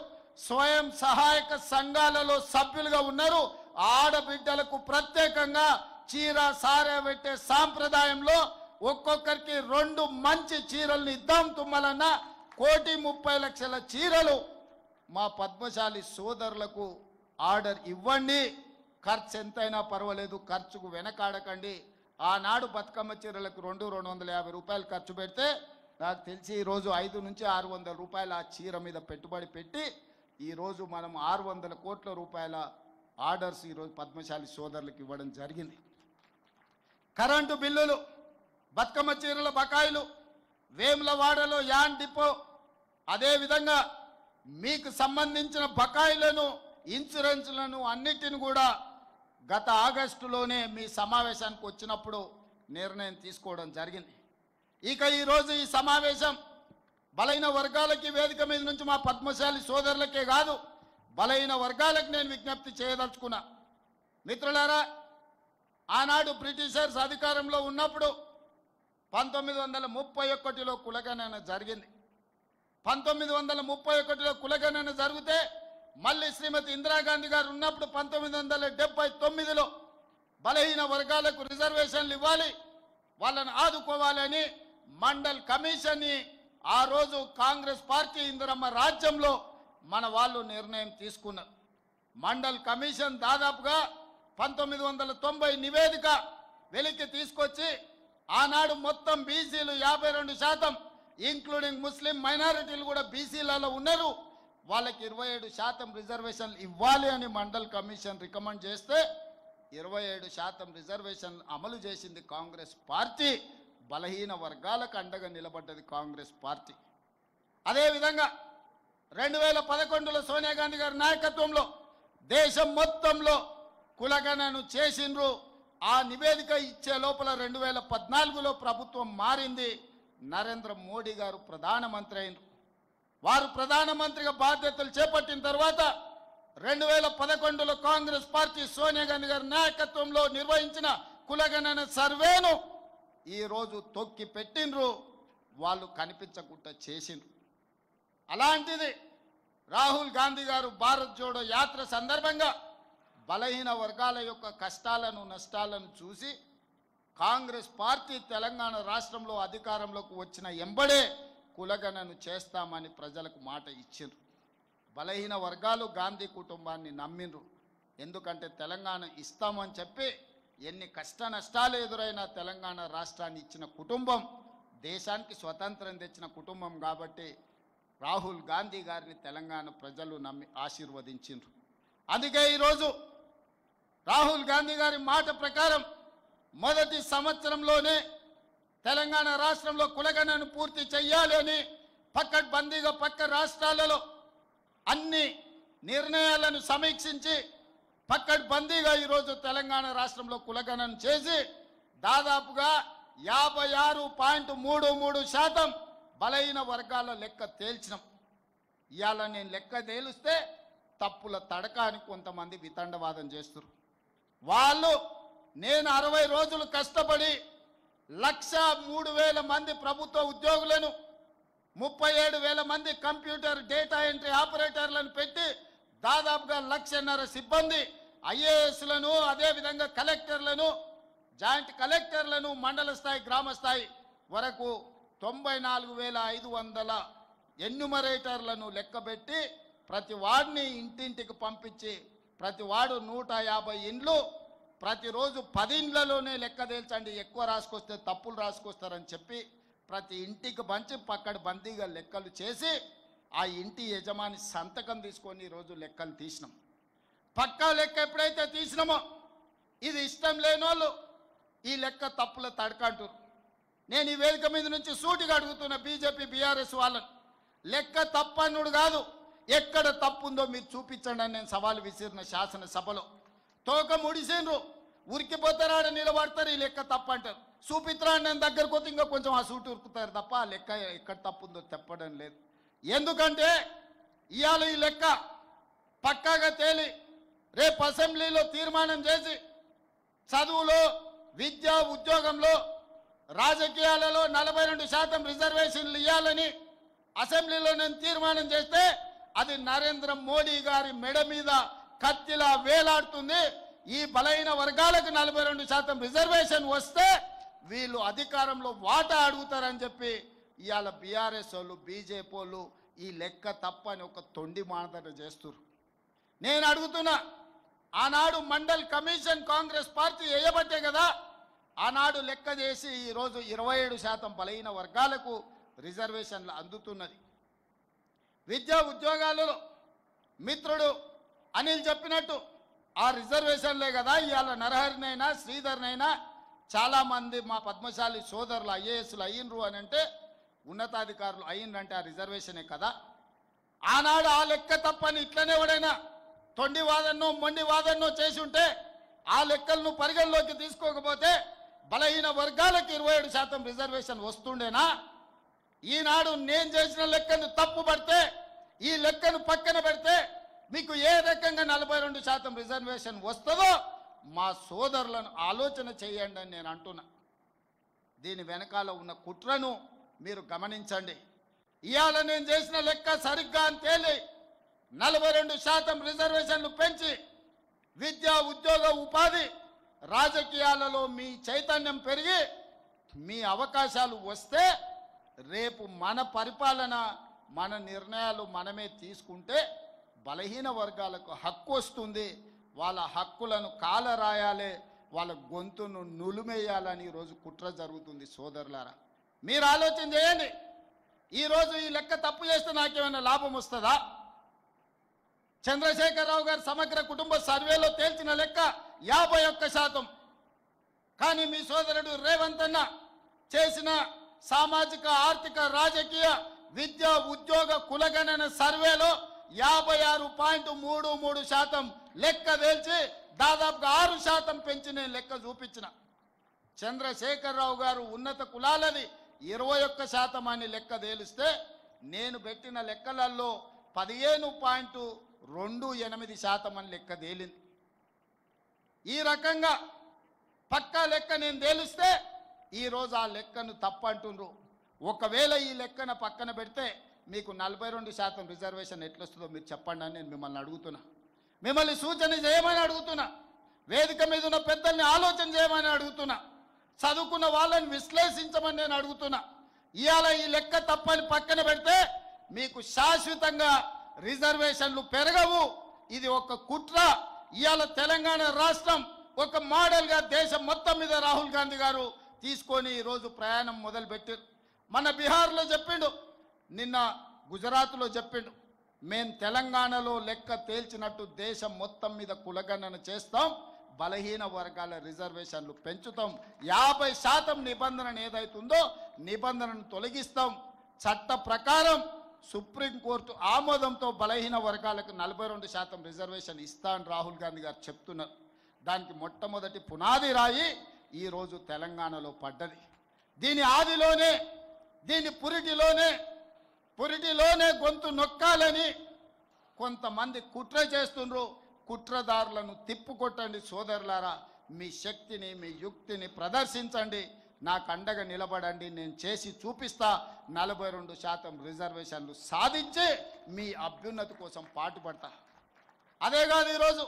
స్వయం సహాయక సంఘాలలో సభ్యులుగా ఉన్నారు. ఆడబిడ్డలకు ప్రత్యేకంగా చీర సారే పెట్టే సాంప్రదాయంలో ఒక్కొక్కరికి 2 మంచి చీరలను ఇద్దాం. తుమ్మలన్న 1,30,00,000 చీరలు మా పద్మశాలి సోదరులకు ఆర్డర్ ఇవ్వండి. ఖర్చు ఎంతైనా పర్వాలేదు, ఖర్చుకు వెనకాడకండి. ఆనాడు బతుకమ్మ చీరలకు 250 రూపాయలు ఖర్చు పెడితే నాకు తెలిసి ఈరోజు 500 నుంచి 600 రూపాయలు ఆ చీర మీద పెట్టుబడి పెట్టి ఈరోజు మనం 600 కోట్ల రూపాయల ఆర్డర్స్ ఈరోజు పద్మశాలి సోదరులకు ఇవ్వడం జరిగింది. కరెంటు బిల్లులు, బతుకమ్మ చీరల బకాయిలు, వేములవాడలో యాన్ డిపో, అదేవిధంగా మీకు సంబంధించిన బకాయిలను, ఇన్సూరెన్స్లను అన్నిటిని కూడా గత ఆగస్టులోనే మీ సమావేశానికి వచ్చినప్పుడు నిర్ణయం తీసుకోవడం జరిగింది. ఇక ఈరోజు ఈ సమావేశం బలైన వర్గాలకి వేదిక మీద నుంచి మా పద్మశాలి సోదరులకే కాదు, బలైన వర్గాలకు నేను విజ్ఞప్తి చేయదలుచుకున్నా. మిత్రులారా, ఆనాడు బ్రిటిషర్స్ అధికారంలో ఉన్నప్పుడు 1931లో కులగణన జరిగింది. 1931లో కులగణన జరిగితే మళ్ళీ శ్రీమతి ఇందిరాగాంధీ గారు ఉన్నప్పుడు 1979లో బలహీన వర్గాలకు రిజర్వేషన్లు ఇవ్వాలి, వాళ్ళని ఆదుకోవాలని మండల్ కమిషన్ని ఆ రోజు కాంగ్రెస్ పార్టీ ఇందిరమ్మ రాజ్యంలో మన వాళ్ళు నిర్ణయం తీసుకున్నారు. మండల్ కమిషన్ దాదాపుగా 1990 నివేదిక వెలికి తీసుకొచ్చి ఆనాడు మొత్తం బీసీలు 52%, ఇంక్లూడింగ్ ముస్లిం మైనారిటీలు కూడా బీసీలలో ఉన్నారు, వాళ్ళకి 27% రిజర్వేషన్లు ఇవ్వాలి అని మండల్ కమిషన్ రికమెండ్ చేస్తే 27% రిజర్వేషన్ అమలు చేసింది కాంగ్రెస్ పార్టీ. బలహీన వర్గాలకు అండగా నిలబడ్డది కాంగ్రెస్ పార్టీ. అదేవిధంగా 2011లో సోనియా గాంధీ గారి నాయకత్వంలో దేశం మొత్తంలో కులగణను చేసిండ్రు. ఆ నివేదిక ఇచ్చే లోపల 2014లో ప్రభుత్వం మారింది. నరేంద్ర మోడీ గారు ప్రధానమంత్రి అయినరు. వారు ప్రధానమంత్రిగా బాధ్యతలు చేపట్టిన తర్వాత 2011లో కాంగ్రెస్ పార్టీ సోనియా గాంధీ గారి నాయకత్వంలో నిర్వహించిన కులగణన సర్వేను ఈరోజు తొక్కి పెట్టిండ్రు, వాళ్ళు కనిపించకుండా చేసిండ్రు. అలాంటిది రాహుల్ గాంధీ గారు భారత్ జోడో యాత్ర సందర్భంగా బలహీన వర్గాల యొక్క కష్టాలను నష్టాలను చూసి కాంగ్రెస్ పార్టీ తెలంగాణ రాష్ట్రంలో అధికారంలోకి వచ్చిన ఎంబడే కులగణను చేస్తామని ప్రజలకు మాట ఇచ్చిండ్రు. బలహీన వర్గాలు గాంధీ కుటుంబాన్ని నమ్మిండ్రు. ఎందుకంటే తెలంగాణ ఇస్తామని చెప్పి ఎన్ని కష్ట నష్టాలు ఎదురైనా తెలంగాణ రాష్ట్రాన్ని ఇచ్చిన కుటుంబం దేశానికి స్వతంత్రం తెచ్చిన కుటుంబం కాబట్టి రాహుల్ గాంధీ గారిని తెలంగాణ ప్రజలు నమ్మి ఆశీర్వదించిండ్రు. అందుకే ఈరోజు రాహుల్ గాంధీ గారి మాట ప్రకారం మొదటి సంవత్సరంలోనే తెలంగాణ రాష్ట్రంలో కులగణను పూర్తి చెయ్యాలి అని పక్కడ్బందీగా పక్క రాష్ట్రాలలో అన్ని నిర్ణయాలను సమీక్షించి పక్కడ్బందీగా ఈరోజు తెలంగాణ రాష్ట్రంలో కులగణన చేసి దాదాపుగా 56.33% బలహీన వర్గాల లెక్క తేల్చినాం. ఇవాళ నేను లెక్క తేలిస్తే తప్పుల తడక అని కొంతమంది వితండవాదం చేస్తారు. వాళ్ళు నేను 60 రోజులు కష్టపడి 1,03,000 మంది ప్రభుత్వ ఉద్యోగులను 37,000 మంది కంప్యూటర్ డేటా ఎంట్రీ ఆపరేటర్లను పెట్టి దాదాపుగా 1,00,000 సిబ్బంది ఐఏఎస్లను అదేవిధంగా కలెక్టర్లను జాయింట్ కలెక్టర్లను మండల స్థాయి గ్రామ స్థాయి వరకు 94,500 ఎన్యుమరేటర్లను లెక్కబెట్టి ప్రతి వాడిని ఇంటింటికి పంపించి ప్రతి వాడు 150 ఇండ్లు ప్రతిరోజు 10 ఇండ్లలోనే లెక్క తేల్చండి, ఎక్కువ రాసుకొస్తే తప్పులు రాసుకొస్తారని చెప్పి ప్రతి ఇంటికి పంచి పక్కడ్బందీగా లెక్కలు చేసి ఆ ఇంటి యజమాని సంతకం తీసుకొని ఈరోజు లెక్కలు తీసినాం. పక్కా లెక్క ఎప్పుడైతే తీసినామో ఇది ఇష్టం లేనోళ్ళు ఈ లెక్క తప్పుల తడకంటారు. నేను ఈ వేదిక మీద నుంచి సూటిగా అడుగుతున్న బీజేపీ బీఆర్ఎస్ వాళ్ళను, లెక్క తప్పన్నుడు కాదు, ఎక్కడ తప్పుందో మీరు చూపించండి అని నేను సవాలు విసిరిన శాసనసభలో. తోక ముడిసిండ్రు, ఉరికిపోతారాడ నిలబడతారు, ఈ లెక్క తప్పు అంటారు. చూపిత్రా నేను దగ్గరకు పోతే ఇంకా కొంచెం ఆ సూటి ఉరుకుతారు తప్ప ఆ లెక్క ఎక్కడ తప్పుందో చెప్పడం లేదు. ఎందుకంటే ఇవాళ ఈ లెక్క పక్కాగా తేలి రేపు అసెంబ్లీలో తీర్మానం చేసి చదువులో విద్య ఉద్యోగంలో రాజకీయాలలో 42% రిజర్వేషన్లు ఇవ్వాలని అసెంబ్లీలో నేను తీర్మానం చేస్తే అది నరేంద్ర మోడీ గారి మెడ మీద కత్తిలా వేలాడుతుంది. ఈ బలహీన వర్గాలకు 42% రిజర్వేషన్ వస్తే వీళ్ళు అధికారంలో వాటా అడుగుతారని చెప్పి ఇవాళ బీఆర్ఎస్ వాళ్ళు బీజేపీ వాళ్ళు ఈ లెక్క తప్పని ఒక తొండి మాటన చేస్తున్నారు. నేను అడుగుతున్నా, ఆనాడు మండల్ కమిషన్ కాంగ్రెస్ పార్టీ వేయబట్టే కదా ఆనాడు లెక్క చేసి ఈరోజు 27% బలహీన వర్గాలకు రిజర్వేషన్లు అందుతున్నది. విద్యా ఉద్యోగాలలో మిత్రుడు అనిల్ చెప్పినట్టు ఆ రిజర్వేషన్లే కదా ఇవాళ నరహరినైనా శ్రీధర్నైనా చాలామంది మా పద్మశాలి సోదరులు ఐఏఎస్లు అయ్యిండ్రు అని అంటే ఉన్నతాధికారులు అయ్యిండ్రంటే ఆ రిజర్వేషనే కదా. ఆనాడు ఆ లెక్క తప్పని ఇట్లనే ఎవడైనా తొండి వాదన్నో మొండి వాదన్నో చేసి ఉంటే ఆ లెక్కలను పరిగణలోకి తీసుకోకపోతే బలహీన వర్గాలకు 27% రిజర్వేషన్ వస్తుండేనా? ఈనాడు నేను చేసిన లెక్కను తప్పు పడితే ఈ లెక్కను పక్కన పెడితే మీకు ఏ రకంగా 42% రిజర్వేషన్ వస్తుందో మా సోదరులను ఆలోచన చేయండి అని నేను అంటున్నా. దీని వెనకాల ఉన్న కుట్రను మీరు గమనించండి. ఇవాళ నేను చేసిన లెక్క సరిగ్గా అని తేలి 42% రిజర్వేషన్లు పెంచి విద్య ఉద్యోగ ఉపాధి రాజకీయాలలో మీ చైతన్యం పెరిగి మీ అవకాశాలు వస్తే రేపు మన పరిపాలన మన నిర్ణయాలు మనమే తీసుకుంటే బలహీన వర్గాలకు హక్కు వస్తుంది. వాళ్ళ హక్కులను కాలరాయాలి, వాళ్ళ గొంతును నులిమేయాలని ఈరోజు కుట్ర జరుగుతుంది. సోదరులారా, మీరు ఆలోచన చేయండి. ఈరోజు ఈ లెక్క తప్పు చేస్తే నాకేమైనా లాభం వస్తుందా? చంద్రశేఖరరావు గారు సమగ్ర కుటుంబ సర్వేలో తేల్చిన లెక్క 51%. కానీ మీ సోదరుడు రేవంత్ అన్న చేసిన సామాజిక ఆర్థిక రాజకీయ విద్య ఉద్యోగ కులగణన సర్వేలో 56.33% లెక్క తేల్చి దాదాపుగా 6% పెంచి నేను లెక్క చూపించిన. చంద్రశేఖరరావు గారు ఉన్నత కులాలది 21% అని లెక్క తేలిస్తే నేను పెట్టిన లెక్కలలో 15.28% అని లెక్క తేలింది. ఈ రకంగా పక్కా లెక్క నేను తేలిస్తే ఈరోజు ఆ లెక్కను తప్పంటుండ్రు. ఒకవేళ ఈ లెక్కన పక్కన పెడితే మీకు 42% రిజర్వేషన్ ఎట్లొస్తుందో మీరు చెప్పండి అని నేను మిమ్మల్ని అడుగుతున్నా. మిమ్మల్ని సూచన చేయమని అడుగుతున్నా. వేదిక మీద ఉన్న పెద్దల్ని ఆలోచన చేయమని అడుగుతున్నా. చదువుకున్న వాళ్ళని విశ్లేషించమని నేను అడుగుతున్నా. ఇవాళ ఈ లెక్క తప్పని పక్కన పెడితే మీకు శాశ్వతంగా రిజర్వేషన్లు పెరగవు. ఇది ఒక కుట్ర. ఇవాళ తెలంగాణ రాష్ట్రం ఒక మోడల్గా దేశం మొత్తం మీద రాహుల్ గాంధీ గారు తీసుకొని ఈరోజు ప్రయాణం మొదలుపెట్టారు. మన బీహార్లో చెప్పిండు, నిన్న గుజరాత్లో చెప్పిండు, మేం తెలంగాణలో లెక్క తేల్చినట్టు దేశం మొత్తం మీద కులగణన చేస్తాం, బలహీన వర్గాల రిజర్వేషన్లు పెంచుతాం, 50% నిబంధన ఏదైతుందో నిబంధనను తొలగిస్తాం, చట్ట ప్రకారం సుప్రీంకోర్టు ఆమోదంతో బలహీన వర్గాలకు 42% రిజర్వేషన్ ఇస్తా అని రాహుల్ గాంధీ గారు చెప్తున్నారు. దానికి మొట్టమొదటి పునాది రాయి ఈరోజు తెలంగాణలో పడ్డది. దీని ఆదిలోనే, దీని పురిటిలోనే గొంతు నొక్కాలని కొంతమంది కుట్ర చేస్తుండ్రు. కుట్రదారులను తిప్పుకొట్టండి సోదరులారా, మీ శక్తిని మీ యుక్తిని ప్రదర్శించండి, నాకు అండగా నిలబడండి, నేను చేసి చూపిస్తా, 42% రిజర్వేషన్లు సాధించి మీ అభ్యున్నతి కోసం పాటుపడతా. అదే కాదు, ఈరోజు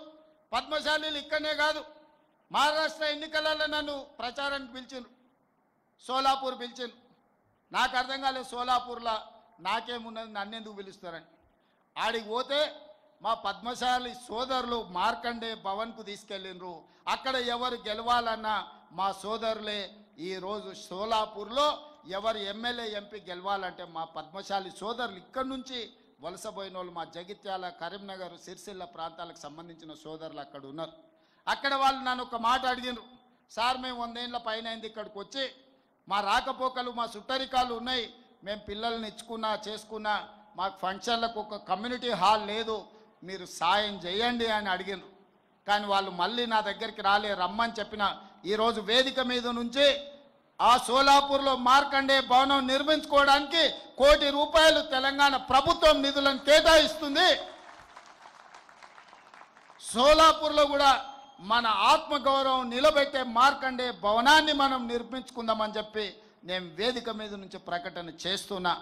పద్మశాలీలు ఇక్కడనే కాదు, మహారాష్ట్ర ఎన్నికలలో నన్ను ప్రచారానికి పిలిచిండ్రు, సోలాపూర్ పిలిచిండ్రు. నాకు అర్థం కాలేదు, సోలాపూర్లో నాకేమున్నది, నన్నెందుకు పిలుస్తారని. ఆడికి పోతే మా పద్మశాలి సోదరులు మార్కండే భవన్కు తీసుకెళ్ళిండ్రు. అక్కడ ఎవరు గెలవాలన్నా మా సోదరులే. ఈరోజు సోలాపూర్లో ఎవరు ఎమ్మెల్యే ఎంపీ గెలవాలంటే మా పద్మశాలి సోదరులు ఇక్కడి నుంచి వలసపోయిన వాళ్ళు, మా జగిత్యాల, కరీంనగర్, సిరిసిల్ల ప్రాంతాలకు సంబంధించిన సోదరులు అక్కడ ఉన్నారు. అక్కడ వాళ్ళు నన్ను ఒక మాట అడిగినారు, సార్ మేము 100 ఏళ్ళ పైన అయింది ఇక్కడికి వచ్చి, మా రాకపోకలు మా సుట్టరికాలు ఉన్నాయి, మేము పిల్లల్ని ఇచ్చుకున్నా చేసుకున్నా, మాకు ఫంక్షన్లకు ఒక కమ్యూనిటీ హాల్ లేదు, మీరు సాయం చేయండి అని అడిగినారు. కానీ వాళ్ళు మళ్ళీ నా దగ్గరికి రాలే, రమ్మని చెప్పిన. ఈరోజు వేదిక మీద నుంచి ఆ సోలాపూర్లో మార్కండే భవనం నిర్మించుకోవడానికి ₹1 కోటి తెలంగాణ ప్రభుత్వం నిధులను కేటాయిస్తుంది. సోలాపూర్లో కూడా మన ఆత్మగౌరవం నిలబెట్టే మార్కండే భవనాన్ని మనం నిర్మించుకుందామని చెప్పి నేను వేదిక మీద నుంచి ప్రకటన చేస్తున్నా.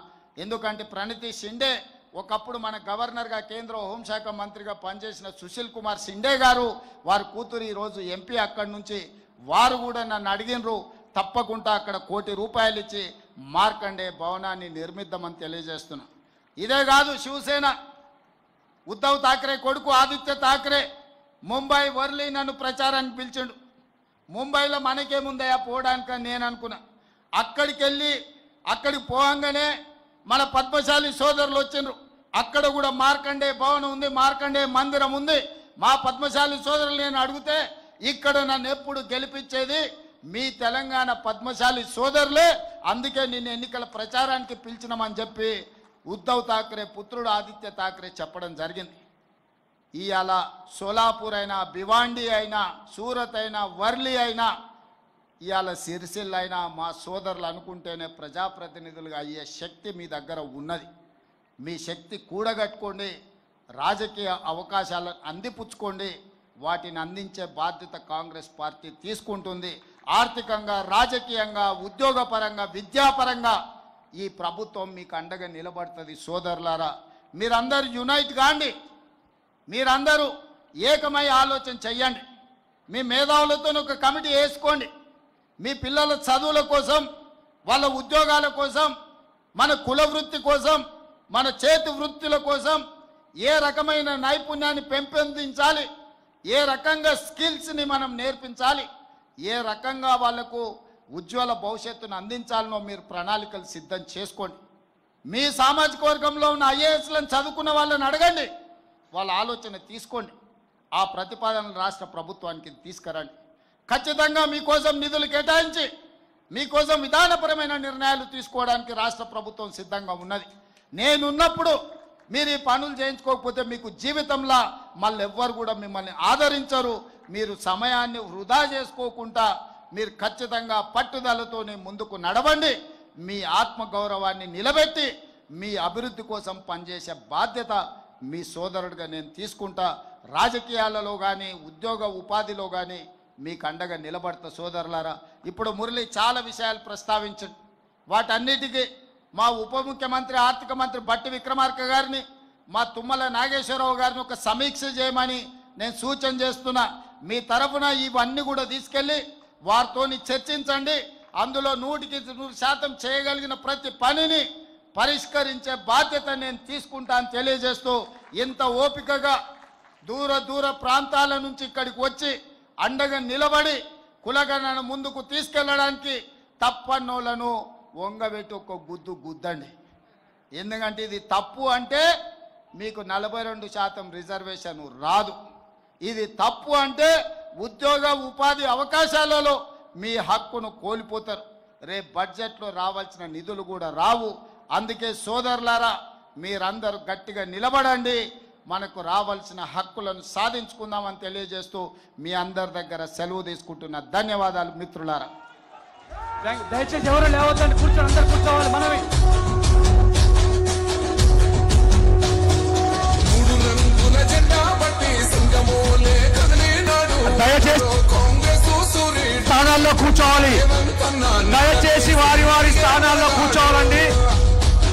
ఎందుకంటే ప్రణతి షిండే ఒకప్పుడు మన గవర్నర్గా, కేంద్ర హోంశాఖ మంత్రిగా పనిచేసిన సుశీల్ కుమార్ షిండే గారు, వారి కూతురు ఈరోజు ఎంపీ అక్కడి నుంచి, వారు కూడా నన్ను అడిగినరు, తప్పకుండా అక్కడ ₹1 కోటి ఇచ్చి మార్కండే భవనాన్ని నిర్మిద్దామని తెలియజేస్తున్నా. ఇదే కాదు, శివసేన ఉద్ధవ్ ఠాక్రే కొడుకు ఆదిత్య ఠాక్రే ముంబై వర్లీ నన్ను ప్రచారానికి పిలిచిండు. ముంబైలో మనకేముందయా పోవడానికని నేను అనుకున్నా. అక్కడికి పోగానే మన పద్మశాలి సోదరులు వచ్చిండ్రు. అక్కడ కూడా మార్కండే భవనం ఉంది, మార్కండే మందిరం ఉంది. మా పద్మశాలి సోదరులు నేను అడిగితే, ఇక్కడ నన్ను ఎప్పుడు గెలిపించేది మీ తెలంగాణ పద్మశాలి సోదరులే, అందుకే నిన్ను ఎన్నికల ప్రచారానికి పిలిచినామని చెప్పి ఉద్ధవ్ ఠాక్రే పుత్రుడు ఆదిత్య ఠాక్రే చెప్పడం జరిగింది. ఇవాళ సోలాపూర్ అయినా, భివాండి అయినా, సూరత్ అయినా, వర్లీ అయినా, ఇవాళ సిరిసిల్ల అయినా మా సోదరులు అనుకుంటేనే ప్రజాప్రతినిధులుగా అయ్యే శక్తి మీ దగ్గర ఉన్నది. మీ శక్తి కూడగట్టుకోండి, రాజకీయ అవకాశాలను అందిపుచ్చుకోండి. వాటిని అందించే బాధ్యత కాంగ్రెస్ పార్టీ తీసుకుంటుంది. ఆర్థికంగా, రాజకీయంగా, ఉద్యోగపరంగా, విద్యాపరంగా ఈ ప్రభుత్వం మీకు అండగా నిలబడుతుంది. సోదరులారా, మీరందరూ యునైట్ కాండి, మీరందరూ ఏకమై ఆలోచన చెయ్యండి. మీ మేధావులతో ఒక కమిటీ వేసుకోండి. మీ పిల్లల చదువుల కోసం, వాళ్ళ ఉద్యోగాల కోసం, మన కుల వృత్తి కోసం, మన చేతి వృత్తుల కోసం ఏ రకమైన నైపుణ్యాన్ని పెంపొందించాలి, ఏ రకంగా స్కిల్స్ని మనం నేర్పించాలి, ఏ రకంగా వాళ్లకు ఉజ్వల భవిష్యత్తును అందించాలనో మీరు ప్రణాళికలు సిద్ధం చేసుకోండి. మీ సామాజిక వర్గంలో ఉన్న ఐఏఎస్లను చదువుకున్న వాళ్ళని అడగండి, వాళ్ళ ఆలోచన తీసుకోండి. ఆ ప్రతిపాదనలు రాష్ట్ర ప్రభుత్వానికి తీసుకురండి. ఖచ్చితంగా మీకోసం నిధులు కేటాయించి మీకోసం విధానపరమైన నిర్ణయాలు తీసుకోవడానికి రాష్ట్ర ప్రభుత్వం సిద్ధంగా ఉన్నది. నేనున్నప్పుడు మీరు ఈ పనులు చేయించుకోకపోతే మీకు జీవితంలో మళ్ళీ ఎవ్వరు కూడా మిమ్మల్ని ఆదరించరు. మీరు సమయాన్ని వృధా చేసుకోకుండా మీరు ఖచ్చితంగా పట్టుదలతోనే ముందుకు నడవండి. మీ ఆత్మగౌరవాన్ని నిలబెట్టి మీ అభివృద్ధి కోసం పనిచేసే బాధ్యత మీ సోదరుడిగా నేను తీసుకుంటా. రాజకీయాలలో కానీ, ఉద్యోగ ఉపాధిలో కానీ మీకు అండగా నిలబడతా. సోదరులారా, ఇప్పుడు మురళి చాలా విషయాలు ప్రస్తావించండి. వాటన్నిటికీ మా ఉప ముఖ్యమంత్రి, ఆర్థిక మంత్రి బట్టి విక్రమార్క గారిని, మా తుమ్మల నాగేశ్వరరావు గారిని ఒక సమీక్ష చేయమని నేను సూచన చేస్తున్నా. మీ తరఫున ఇవన్నీ కూడా తీసుకెళ్ళి వారితోని చర్చించండి. అందులో 100% చేయగలిగిన ప్రతి పనిని పరిష్కరించే బాధ్యత నేను తీసుకుంటాను తెలియజేస్తూ, ఇంత ఓపికగా దూర ప్రాంతాల నుంచి ఇక్కడికి వచ్చి అండగా నిలబడి కులగణన ముందుకు తీసుకెళ్లడానికి తప్పన్నోళ్లను వంగబెట్టి ఒక గుద్దు గుద్దండి. ఎందుకంటే ఇది తప్పు అంటే మీకు 42% రిజర్వేషన్ రాదు. ఇది తప్పు అంటే ఉద్యోగ ఉపాధి అవకాశాలలో మీ హక్కును కోల్పోతారు. రేపు బడ్జెట్లో రావాల్సిన నిధులు కూడా రావు. అందుకే సోదరులారా మీరందరూ గట్టిగా నిలబడండి, మనకు రావాల్సిన హక్కులను సాధించుకుందామని తెలియజేస్తూ మీ అందరి దగ్గర సెలవు తీసుకుంటున్న ధన్యవాదాలు మిత్రులారా. దయచేసి ఎవరు లేవద్దండి, కూర్చొని అందరు కూర్చోవాలి. మనమే దయచేసి స్థానాల్లో కూర్చోవాలి. దయచేసి వారి వారి స్థానాల్లో కూర్చోవాలండి.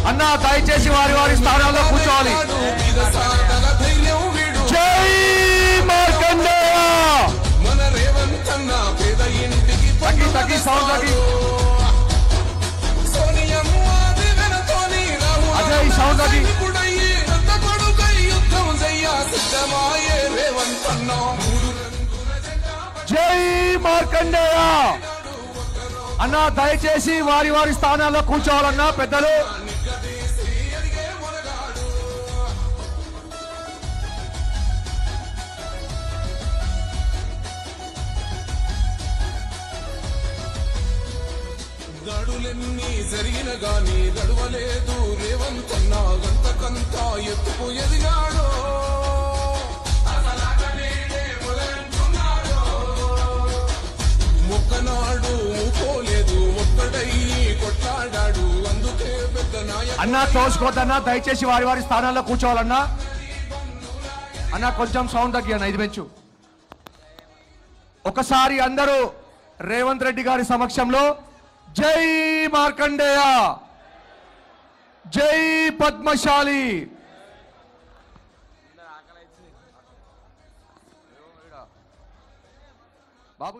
అన్న దయచేసి వారి వారి స్థానాల్లో కూర్చోవాలి. జై మార్కండేయ. తగ్గి సౌండ్ తగ్గి. అదే ఈ సౌండ్ తగ్గి. జై మార్కండేయ. అన్న దయచేసి వారి వారి స్థానాల్లో కూర్చోవాలన్నా పెద్దలు. గడులెన్ని జరిగిన గాని గడవలేదు రేవంతన్నా, గంతకంతా ఎత్తుకు ఎదిగాడు. మొక్కనాడు పోలేదు, ఒక్కడయ్యి కొట్లాడాడు. అందుకే పెద్ద నాయకుడు. అన్నా తోసుకోద్దన్నా, దయచేసి వారి వారి స్థానాల్లో కూర్చోవాలన్నా. అన్నా కొంచెం సౌండ్ తగ్గి అన్న, ఇది పెంచు. ఒకసారి అందరూ రేవంత్ రెడ్డి గారి సమక్షంలో జై మార్కండేయ, జై పద్మశాలి. బాబు